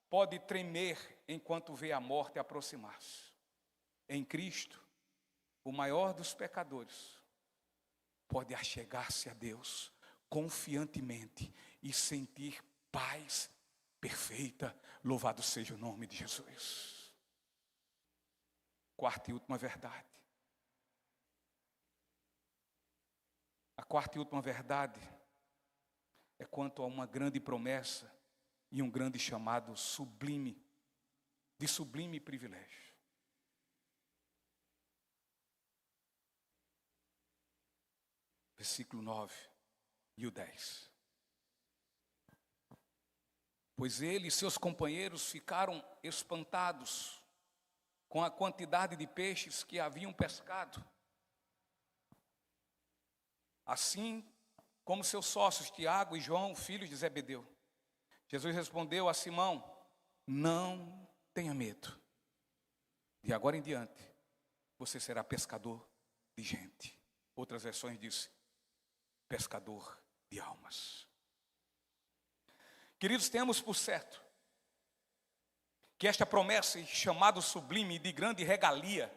pode tremer enquanto vê a morte aproximar-se. Em Cristo, o maior dos pecadores pode achegar-se a Deus confiantemente e sentir paz perfeita. Louvado seja o nome de Jesus. Quarta e última verdade. A quarta e última verdade é quanto a uma grande promessa e um grande chamado sublime, de sublime privilégio. Versículo 9 e o 10. Pois ele e seus companheiros ficaram espantados com a quantidade de peixes que haviam pescado. Assim como seus sócios Tiago e João, filhos de Zebedeu. Jesus respondeu a Simão: não tenha medo. De agora em diante, você será pescador de gente. Outras versões dizem, pescador de almas. Queridos, temos por certo que esta promessa e chamado sublime de grande regalia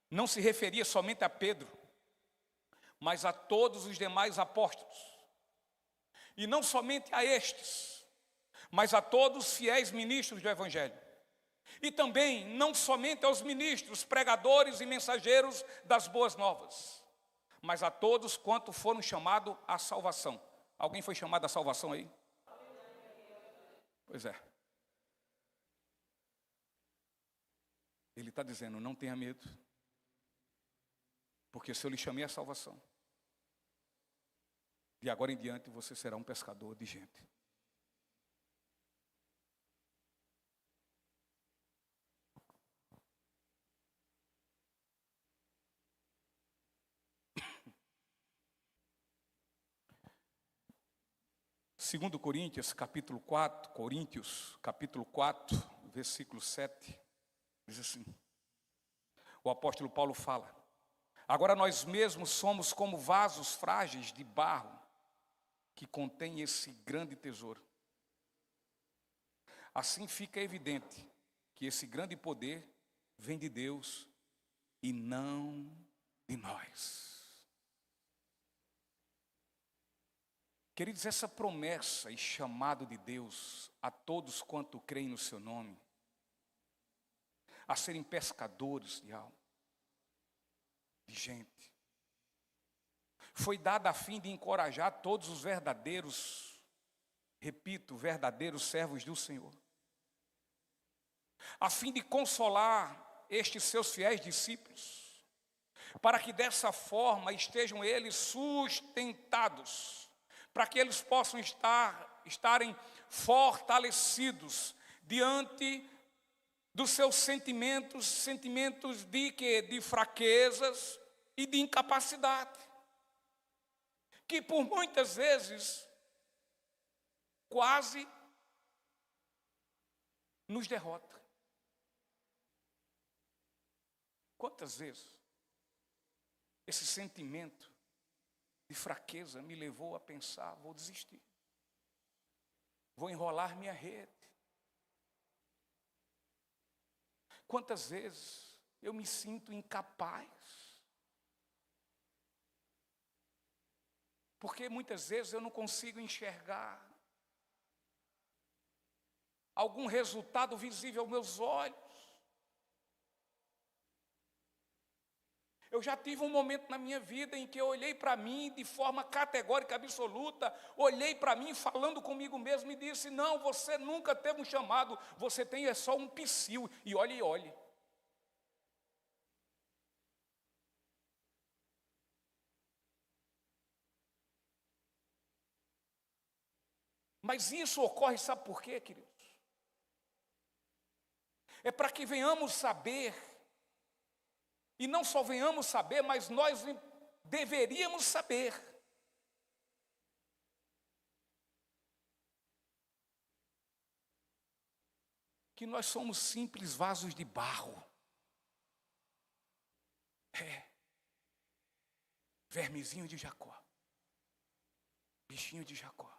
não se referia somente a Pedro, mas a todos os demais apóstolos. E não somente a estes, mas a todos os fiéis ministros do Evangelho. E também não somente aos ministros, pregadores e mensageiros das boas novas, mas a todos quanto foram chamados à salvação. Alguém foi chamado à salvação aí? Pois é. Ele está dizendo, não tenha medo, porque se eu lhe chamei à salvação, de agora em diante você será um pescador de gente. Segundo Coríntios, capítulo 4, versículo 7, diz assim, o apóstolo Paulo fala: agora nós mesmos somos como vasos frágeis de barro, que contém esse grande tesouro. Assim fica evidente que esse grande poder vem de Deus e não de nós. Queridos, essa promessa e chamado de Deus a todos quanto creem no seu nome, a serem pescadores de alma, de gente, foi dada a fim de encorajar todos os verdadeiros, repito, verdadeiros servos do Senhor, a fim de consolar estes seus fiéis discípulos, para que dessa forma estejam eles sustentados, para que eles possam estarem fortalecidos diante dos seus sentimentos de quê? De fraquezas e de incapacidade, que por muitas vezes quase nos derrota. Quantas vezes esse sentimento de fraqueza me levou a pensar, vou desistir, vou enrolar minha rede. Quantas vezes eu me sinto incapaz, porque muitas vezes eu não consigo enxergar algum resultado visível aos meus olhos. Eu já tive um momento na minha vida em que eu olhei para mim de forma categórica, absoluta, olhei para mim falando comigo mesmo e disse: não, você nunca teve um chamado, você tem é só um psil, e olhe. Mas isso ocorre, sabe por quê, queridos? É para que venhamos saber, e não só venhamos saber, mas nós deveríamos saber que nós somos simples vasos de barro. Vermezinho de Jacó, bichinho de Jacó.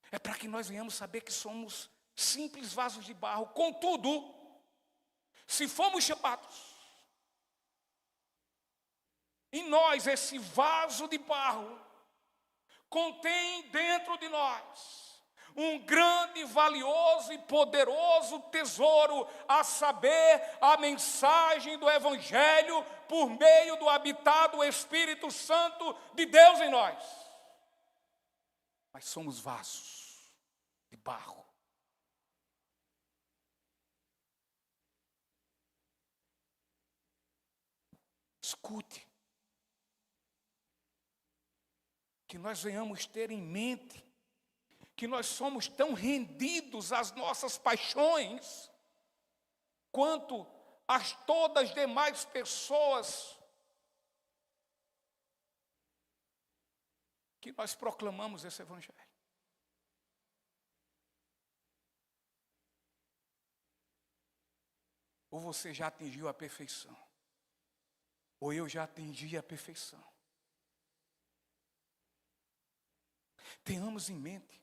É para que nós venhamos saber que somos simples vasos de barro. Contudo, se fomos chamados, em nós esse vaso de barro contém dentro de nós um grande, valioso e poderoso tesouro, a saber, a mensagem do Evangelho por meio do habitado Espírito Santo de Deus em nós. Mas somos vasos de barro. Escute, que nós venhamos ter em mente que nós somos tão rendidos às nossas paixões quanto as todas as demais pessoas que nós proclamamos esse Evangelho. Ou você já atingiu a perfeição, ou eu já atingi a perfeição. Tenhamos em mente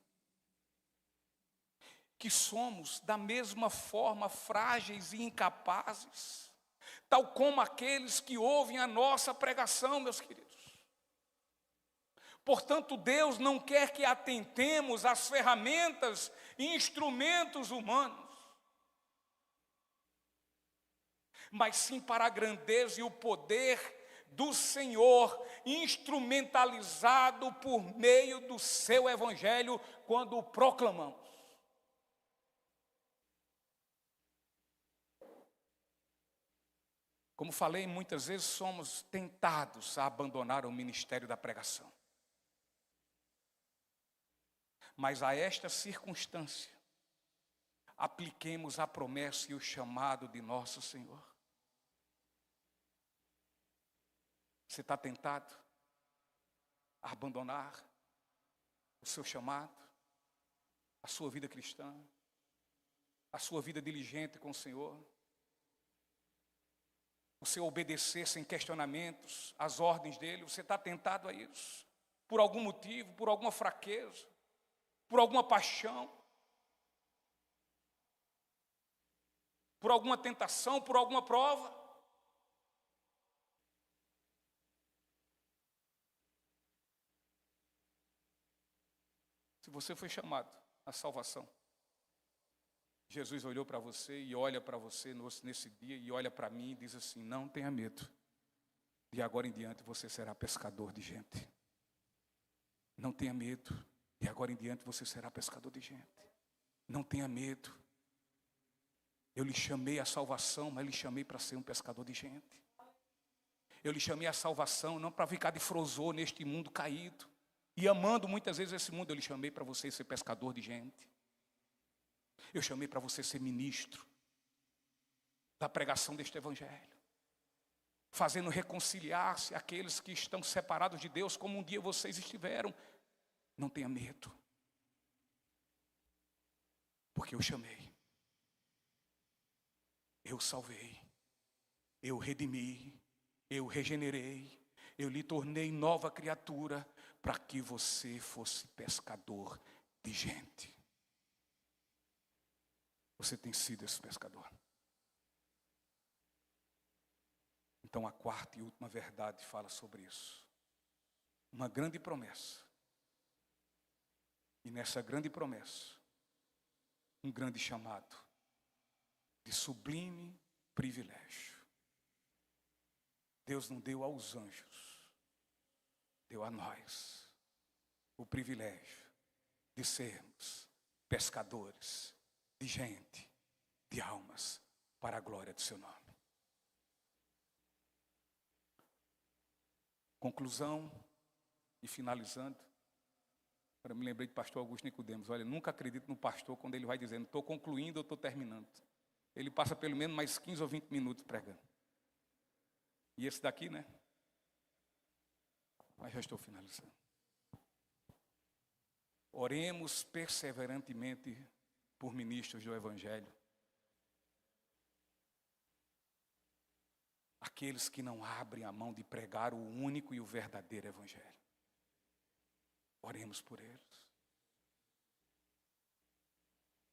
que somos da mesma forma frágeis e incapazes, tal como aqueles que ouvem a nossa pregação, meus queridos. Portanto, Deus não quer que atentemos às ferramentas e instrumentos humanos, mas sim para a grandeza e o poder do Senhor, instrumentalizado por meio do seu Evangelho, quando o proclamamos. Como falei, muitas vezes somos tentados a abandonar o ministério da pregação. Mas a esta circunstância, apliquemos a promessa e o chamado de nosso Senhor. Você está tentado a abandonar o seu chamado, a sua vida cristã, a sua vida diligente com o Senhor? Você obedecer sem questionamentos às ordens dele? Você está tentado a isso? Por algum motivo, por alguma fraqueza, por alguma paixão, por alguma tentação, por alguma prova? Se você foi chamado à salvação, Jesus olhou para você e olha para você nesse dia e olha para mim e diz assim: não tenha medo, de agora em diante você será pescador de gente. Não tenha medo, de agora em diante você será pescador de gente. Não tenha medo. Eu lhe chamei à salvação, mas lhe chamei para ser um pescador de gente. Eu lhe chamei à salvação não para ficar de frozô neste mundo caído e amando muitas vezes esse mundo. Eu lhe chamei para você ser pescador de gente. Eu chamei para você ser ministro da pregação deste Evangelho, fazendo reconciliar-se aqueles que estão separados de Deus, como um dia vocês estiveram. Não tenha medo, porque eu chamei, eu salvei, eu redimi, eu regenerei, eu lhe tornei nova criatura, para que você fosse pescador de gente. Você tem sido esse pescador. Então a quarta e última verdade fala sobre isso. Uma grande promessa. E nessa grande promessa, um grande chamado. de sublime privilégio. Deus não deu aos anjos, deu a nós o privilégio de sermos pescadores de gente, de almas, para a glória do seu nome. Conclusão e finalizando, eu me lembrei de pastor Augusto Nicodemos. Olha, nunca acredito no pastor quando ele vai dizendo, estou concluindo ou estou terminando. Ele passa pelo menos mais 15 ou 20 minutos pregando. E esse daqui, né? Mas já estou finalizando. Oremos perseverantemente por ministros do Evangelho. Aqueles que não abrem a mão de pregar o único e o verdadeiro Evangelho. Oremos por eles.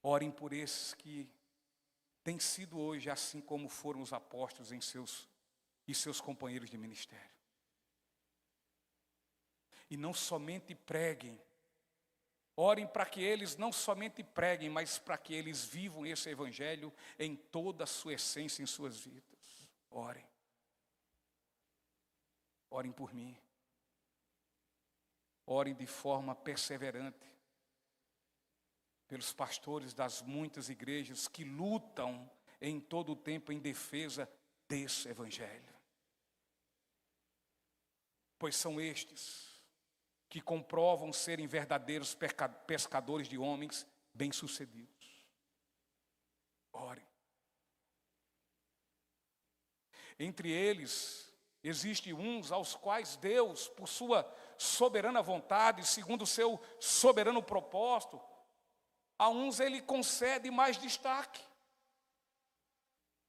Orem por esses que têm sido hoje, assim como foram os apóstolos e seus companheiros de ministério. E não somente preguem. Orem para que eles não somente preguem, mas para que eles vivam esse Evangelho em toda a sua essência em suas vidas. Orem. Orem por mim. Orem de forma perseverante pelos pastores das muitas igrejas que lutam em todo o tempo em defesa desse Evangelho. Pois são estes que comprovam serem verdadeiros pescadores de homens bem-sucedidos. Orem. Entre eles, existem uns aos quais Deus, por sua soberana vontade, segundo o seu soberano propósito, a uns Ele concede mais destaque.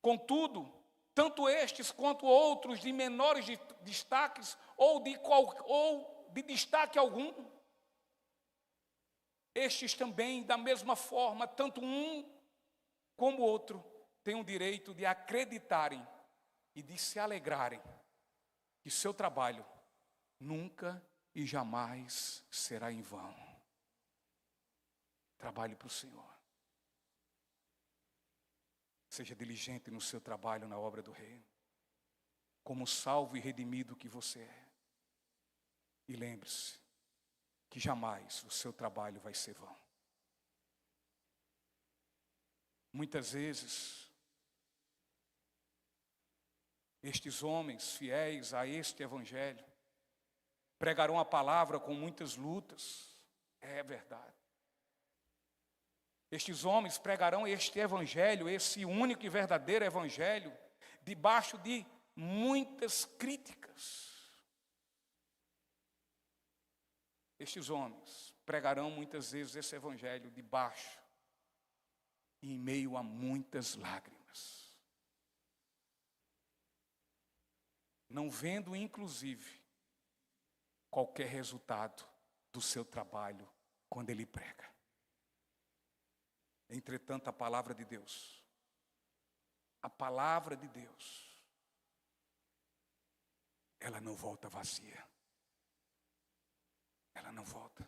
Contudo, tanto estes quanto outros de menores destaques ou de destaque algum, estes também, da mesma forma, tanto um como o outro, têm o direito de acreditarem e de se alegrarem que seu trabalho nunca e jamais será em vão. Trabalhe para o Senhor. Seja diligente no seu trabalho na obra do reino, como salvo e redimido que você é. E lembre-se que jamais o seu trabalho vai ser vão. Muitas vezes, estes homens fiéis a este Evangelho pregarão a palavra com muitas lutas. É verdade. Estes homens pregarão este Evangelho, esse único e verdadeiro Evangelho, debaixo de muitas críticas. Estes homens pregarão muitas vezes esse Evangelho debaixo e em meio a muitas lágrimas. Não vendo, inclusive, qualquer resultado do seu trabalho quando ele prega. Entretanto, a palavra de Deus, ela não volta vazia. Ela não volta.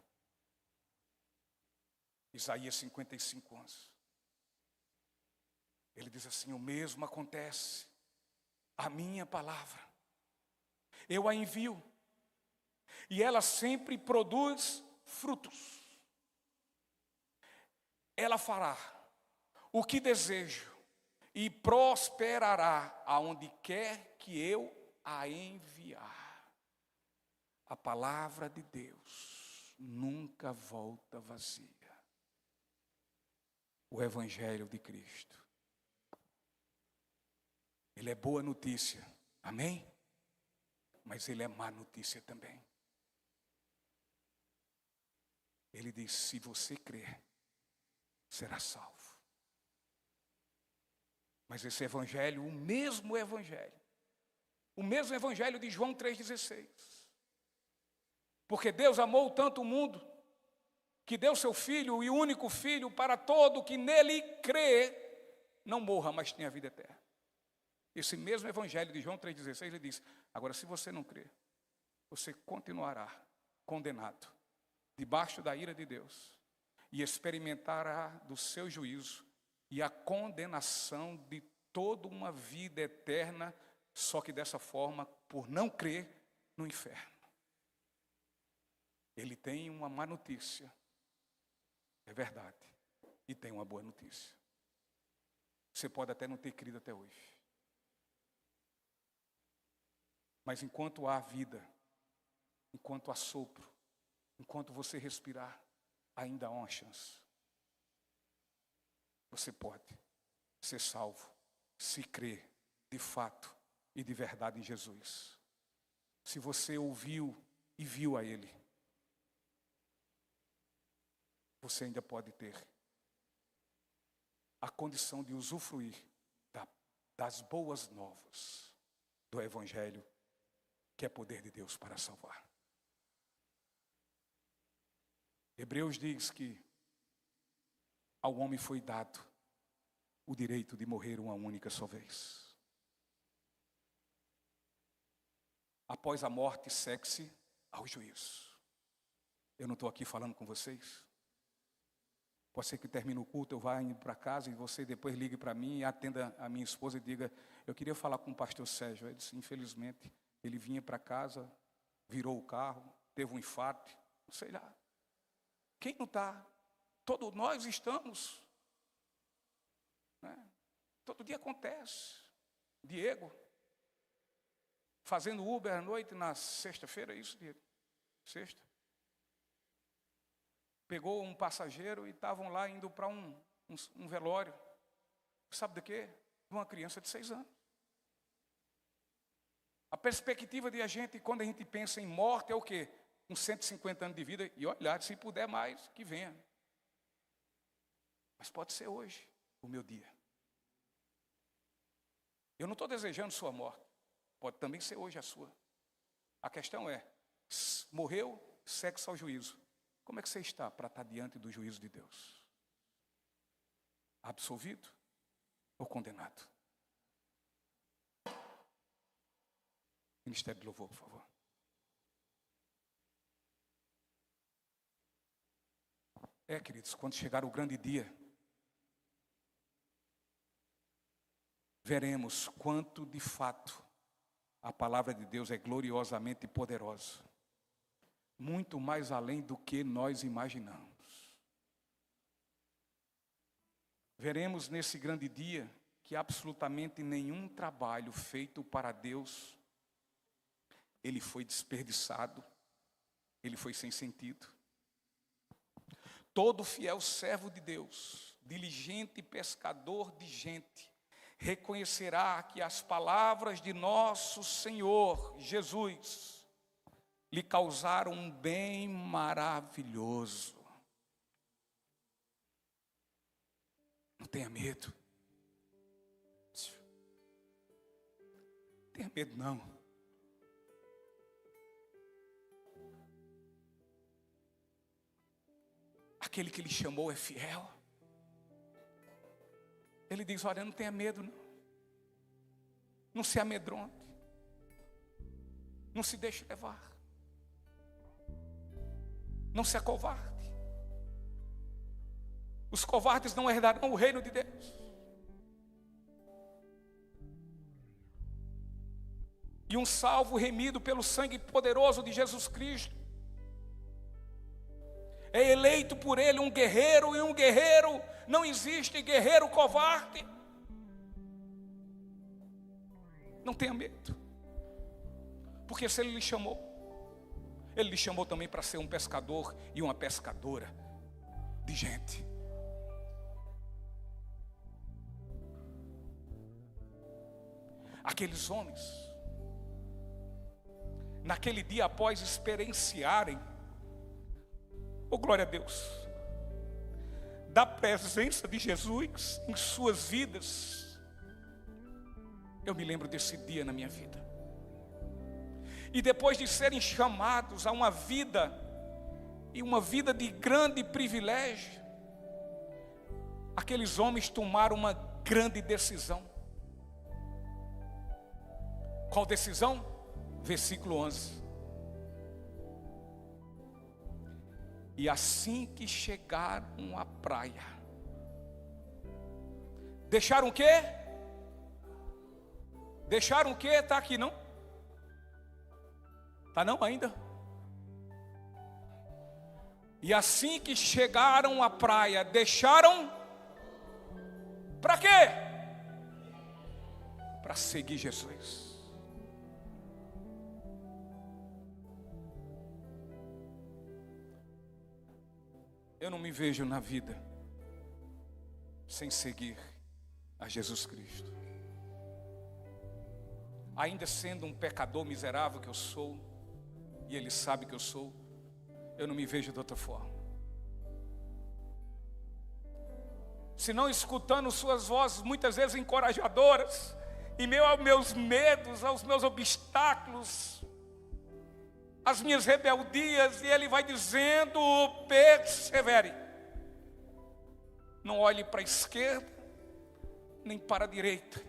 Isaías 55:11. Ele diz assim: o mesmo acontece, a minha palavra, eu a envio, e ela sempre produz frutos. Ela fará o que desejo e prosperará aonde quer que eu a enviar. A palavra de Deus nunca volta vazia. O Evangelho de Cristo, ele é boa notícia, amém? Mas ele é má notícia também. Ele diz: se você crer, será salvo. Mas esse Evangelho, o mesmo Evangelho de João 3,16. Porque Deus amou tanto o mundo, que deu seu Filho, e único Filho, para todo que nele crê, não morra, mas tenha vida eterna. Esse mesmo Evangelho de João 3,16, ele diz: agora, se você não crer, você continuará condenado, debaixo da ira de Deus, e experimentará do seu juízo, e a condenação de toda uma vida eterna, só que dessa forma, por não crer no inferno. Ele tem uma má notícia, é verdade, e tem uma boa notícia. Você pode até não ter crido até hoje, mas enquanto há vida, enquanto há sopro, enquanto você respirar, ainda há uma chance. Você pode ser salvo, se crer de fato e de verdade em Jesus. Se você ouviu e viu a Ele, você ainda pode ter a condição de usufruir das boas novas do Evangelho, que é poder de Deus para salvar. Hebreus diz que ao homem foi dado o direito de morrer uma única só vez. Após a morte, segue-se ao juízo. Eu não estou aqui falando com vocês. Pode ser que termine o culto, eu vá indo para casa e você depois ligue para mim e atenda a minha esposa e diga: eu queria falar com o pastor Sérgio. Ele disse, infelizmente, ele vinha para casa, virou o carro, teve um infarto, sei lá. Quem não está? Todos nós estamos. Né? Todo dia acontece. Diego, fazendo Uber à noite na sexta-feira, é isso, Diego? Sexta. Pegou um passageiro e estavam lá indo para um velório. Sabe de quê? De uma criança de 6 anos. A perspectiva de a gente, quando a gente pensa em morte, é o quê? Com 150 anos de vida, e olha, se puder mais, que venha. Mas pode ser hoje o meu dia. Eu não estou desejando sua morte. Pode também ser hoje a sua. A questão é, morreu, segue-se ao juízo. Como é que você está para estar diante do juízo de Deus? Absolvido ou condenado? Ministério de Louvor, por favor. Queridos, quando chegar o grande dia, veremos quanto de fato a palavra de Deus é gloriosamente poderosa. Muito mais além do que nós imaginamos. Veremos nesse grande dia que absolutamente nenhum trabalho feito para Deus, ele foi desperdiçado, ele foi sem sentido. Todo fiel servo de Deus, diligente pescador de gente, reconhecerá que as palavras de nosso Senhor Jesus lhe causaram um bem maravilhoso. Não tenha medo. Não tenha medo, não. Aquele que lhe chamou é fiel. Ele diz, olha, não tenha medo, não. Não se amedronte. Não se deixe levar. Não se acovarde. Os covardes não herdarão o reino de Deus. E um salvo remido pelo sangue poderoso de Jesus Cristo é eleito por Ele um guerreiro, e um guerreiro, não existe guerreiro covarde. Não tenha medo, porque se Ele lhe chamou também para ser um pescador e uma pescadora de gente. Aqueles homens, naquele dia após experienciarem, oh glória a Deus, da presença de Jesus em suas vidas, eu me lembro desse dia na minha vida. E depois de serem chamados a uma vida, e uma vida de grande privilégio, aqueles homens tomaram uma grande decisão. Qual decisão? Versículo 11. E assim que chegaram à praia, Deixaram o quê? Deixaram o quê? Está aqui, não? Está não ainda? E assim que chegaram à praia, deixaram para quê? Para seguir Jesus. Eu não me vejo na vida sem seguir a Jesus Cristo. Ainda sendo um pecador miserável que eu sou, e Ele sabe que eu sou, eu não me vejo de outra forma. Se não escutando suas vozes muitas vezes encorajadoras, em meio aos meus medos, aos meus obstáculos, às minhas rebeldias, e Ele vai dizendo: persevere. Não olhe para a esquerda, nem para a direita.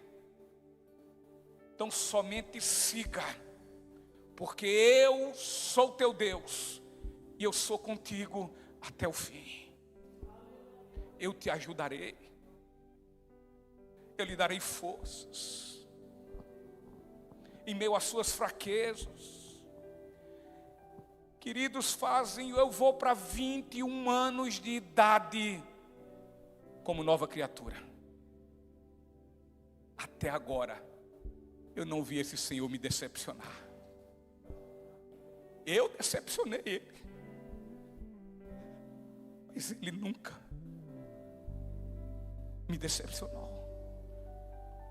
Então somente siga, porque eu sou teu Deus, e eu sou contigo até o fim. Eu te ajudarei, eu lhe darei forças, em meio às suas fraquezas. Queridos, eu vou para 21 anos de idade, como nova criatura. Até agora, eu não vi esse Senhor me decepcionar. Eu decepcionei Ele, mas Ele nunca me decepcionou.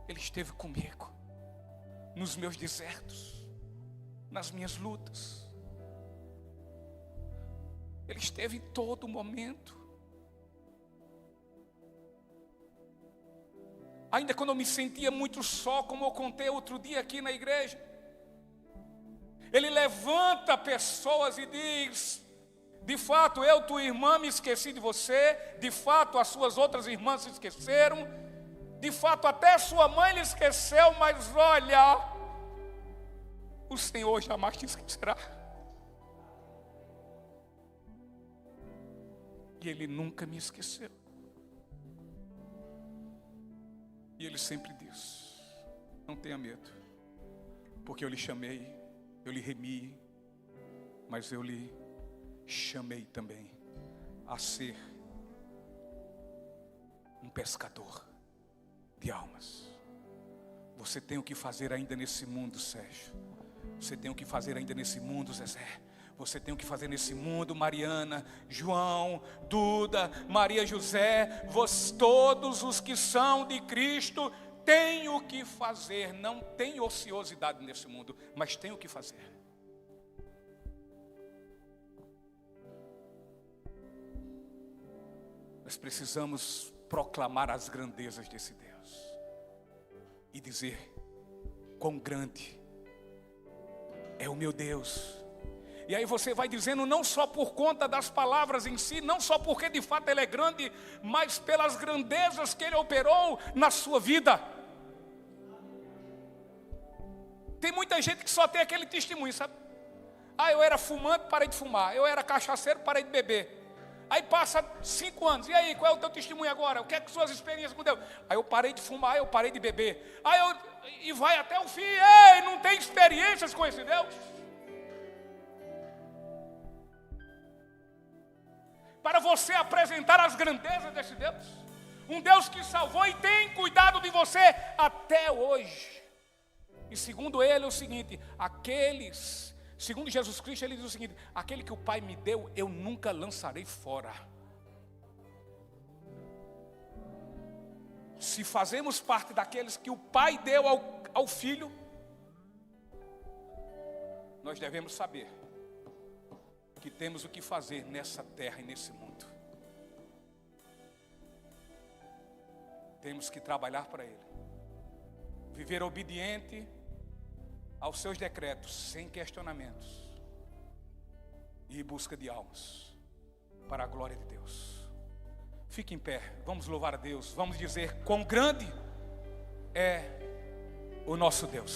Ele esteve comigo, nos meus desertos, nas minhas lutas. Ele esteve em todo momento. Ainda quando eu me sentia muito só, como eu contei outro dia aqui na igreja, Ele levanta pessoas e diz: de fato, eu, tua irmã, me esqueci de você. De fato, as suas outras irmãs se esqueceram. De fato, até sua mãe lhe esqueceu. Mas olha, o Senhor jamais te esquecerá. E Ele nunca me esqueceu. E Ele sempre diz: não tenha medo, porque eu lhe chamei, eu lhe remi, mas eu lhe chamei também a ser um pescador de almas. Você tem o que fazer ainda nesse mundo, Sérgio. Você tem o que fazer ainda nesse mundo, Zezé. Você tem o que fazer nesse mundo, Mariana, João, Duda, Maria José. Todos os que são de Cristo têm o que fazer. Não tem ociosidade nesse mundo, mas tem o que fazer. Nós precisamos proclamar as grandezas desse Deus e dizer: quão grande é o meu Deus. E aí você vai dizendo, não só por conta das palavras em si, não só porque de fato Ele é grande, mas pelas grandezas que Ele operou na sua vida. Tem muita gente que só tem aquele testemunho, sabe? Eu era fumante, parei de fumar. Eu era cachaceiro, parei de beber. Aí passa 5 anos, e aí, qual é o teu testemunho agora? O que é que suas experiências com Deus? Aí eu parei de fumar, eu parei de beber. E vai até o fim. Ei, não tem experiências com esse Deus? Para você apresentar as grandezas desse Deus, um Deus que salvou e tem cuidado de você até hoje. E segundo Ele é o seguinte: segundo Jesus Cristo, Ele diz o seguinte: aquele que o Pai me deu, eu nunca lançarei fora. Se fazemos parte daqueles que o Pai deu ao Filho, nós devemos saber que temos o que fazer nessa terra e nesse mundo. Temos que trabalhar para Ele, viver obediente aos seus decretos, sem questionamentos, e em busca de almas, para a glória de Deus. Fique em pé, vamos louvar a Deus, vamos dizer quão grande é o nosso Deus.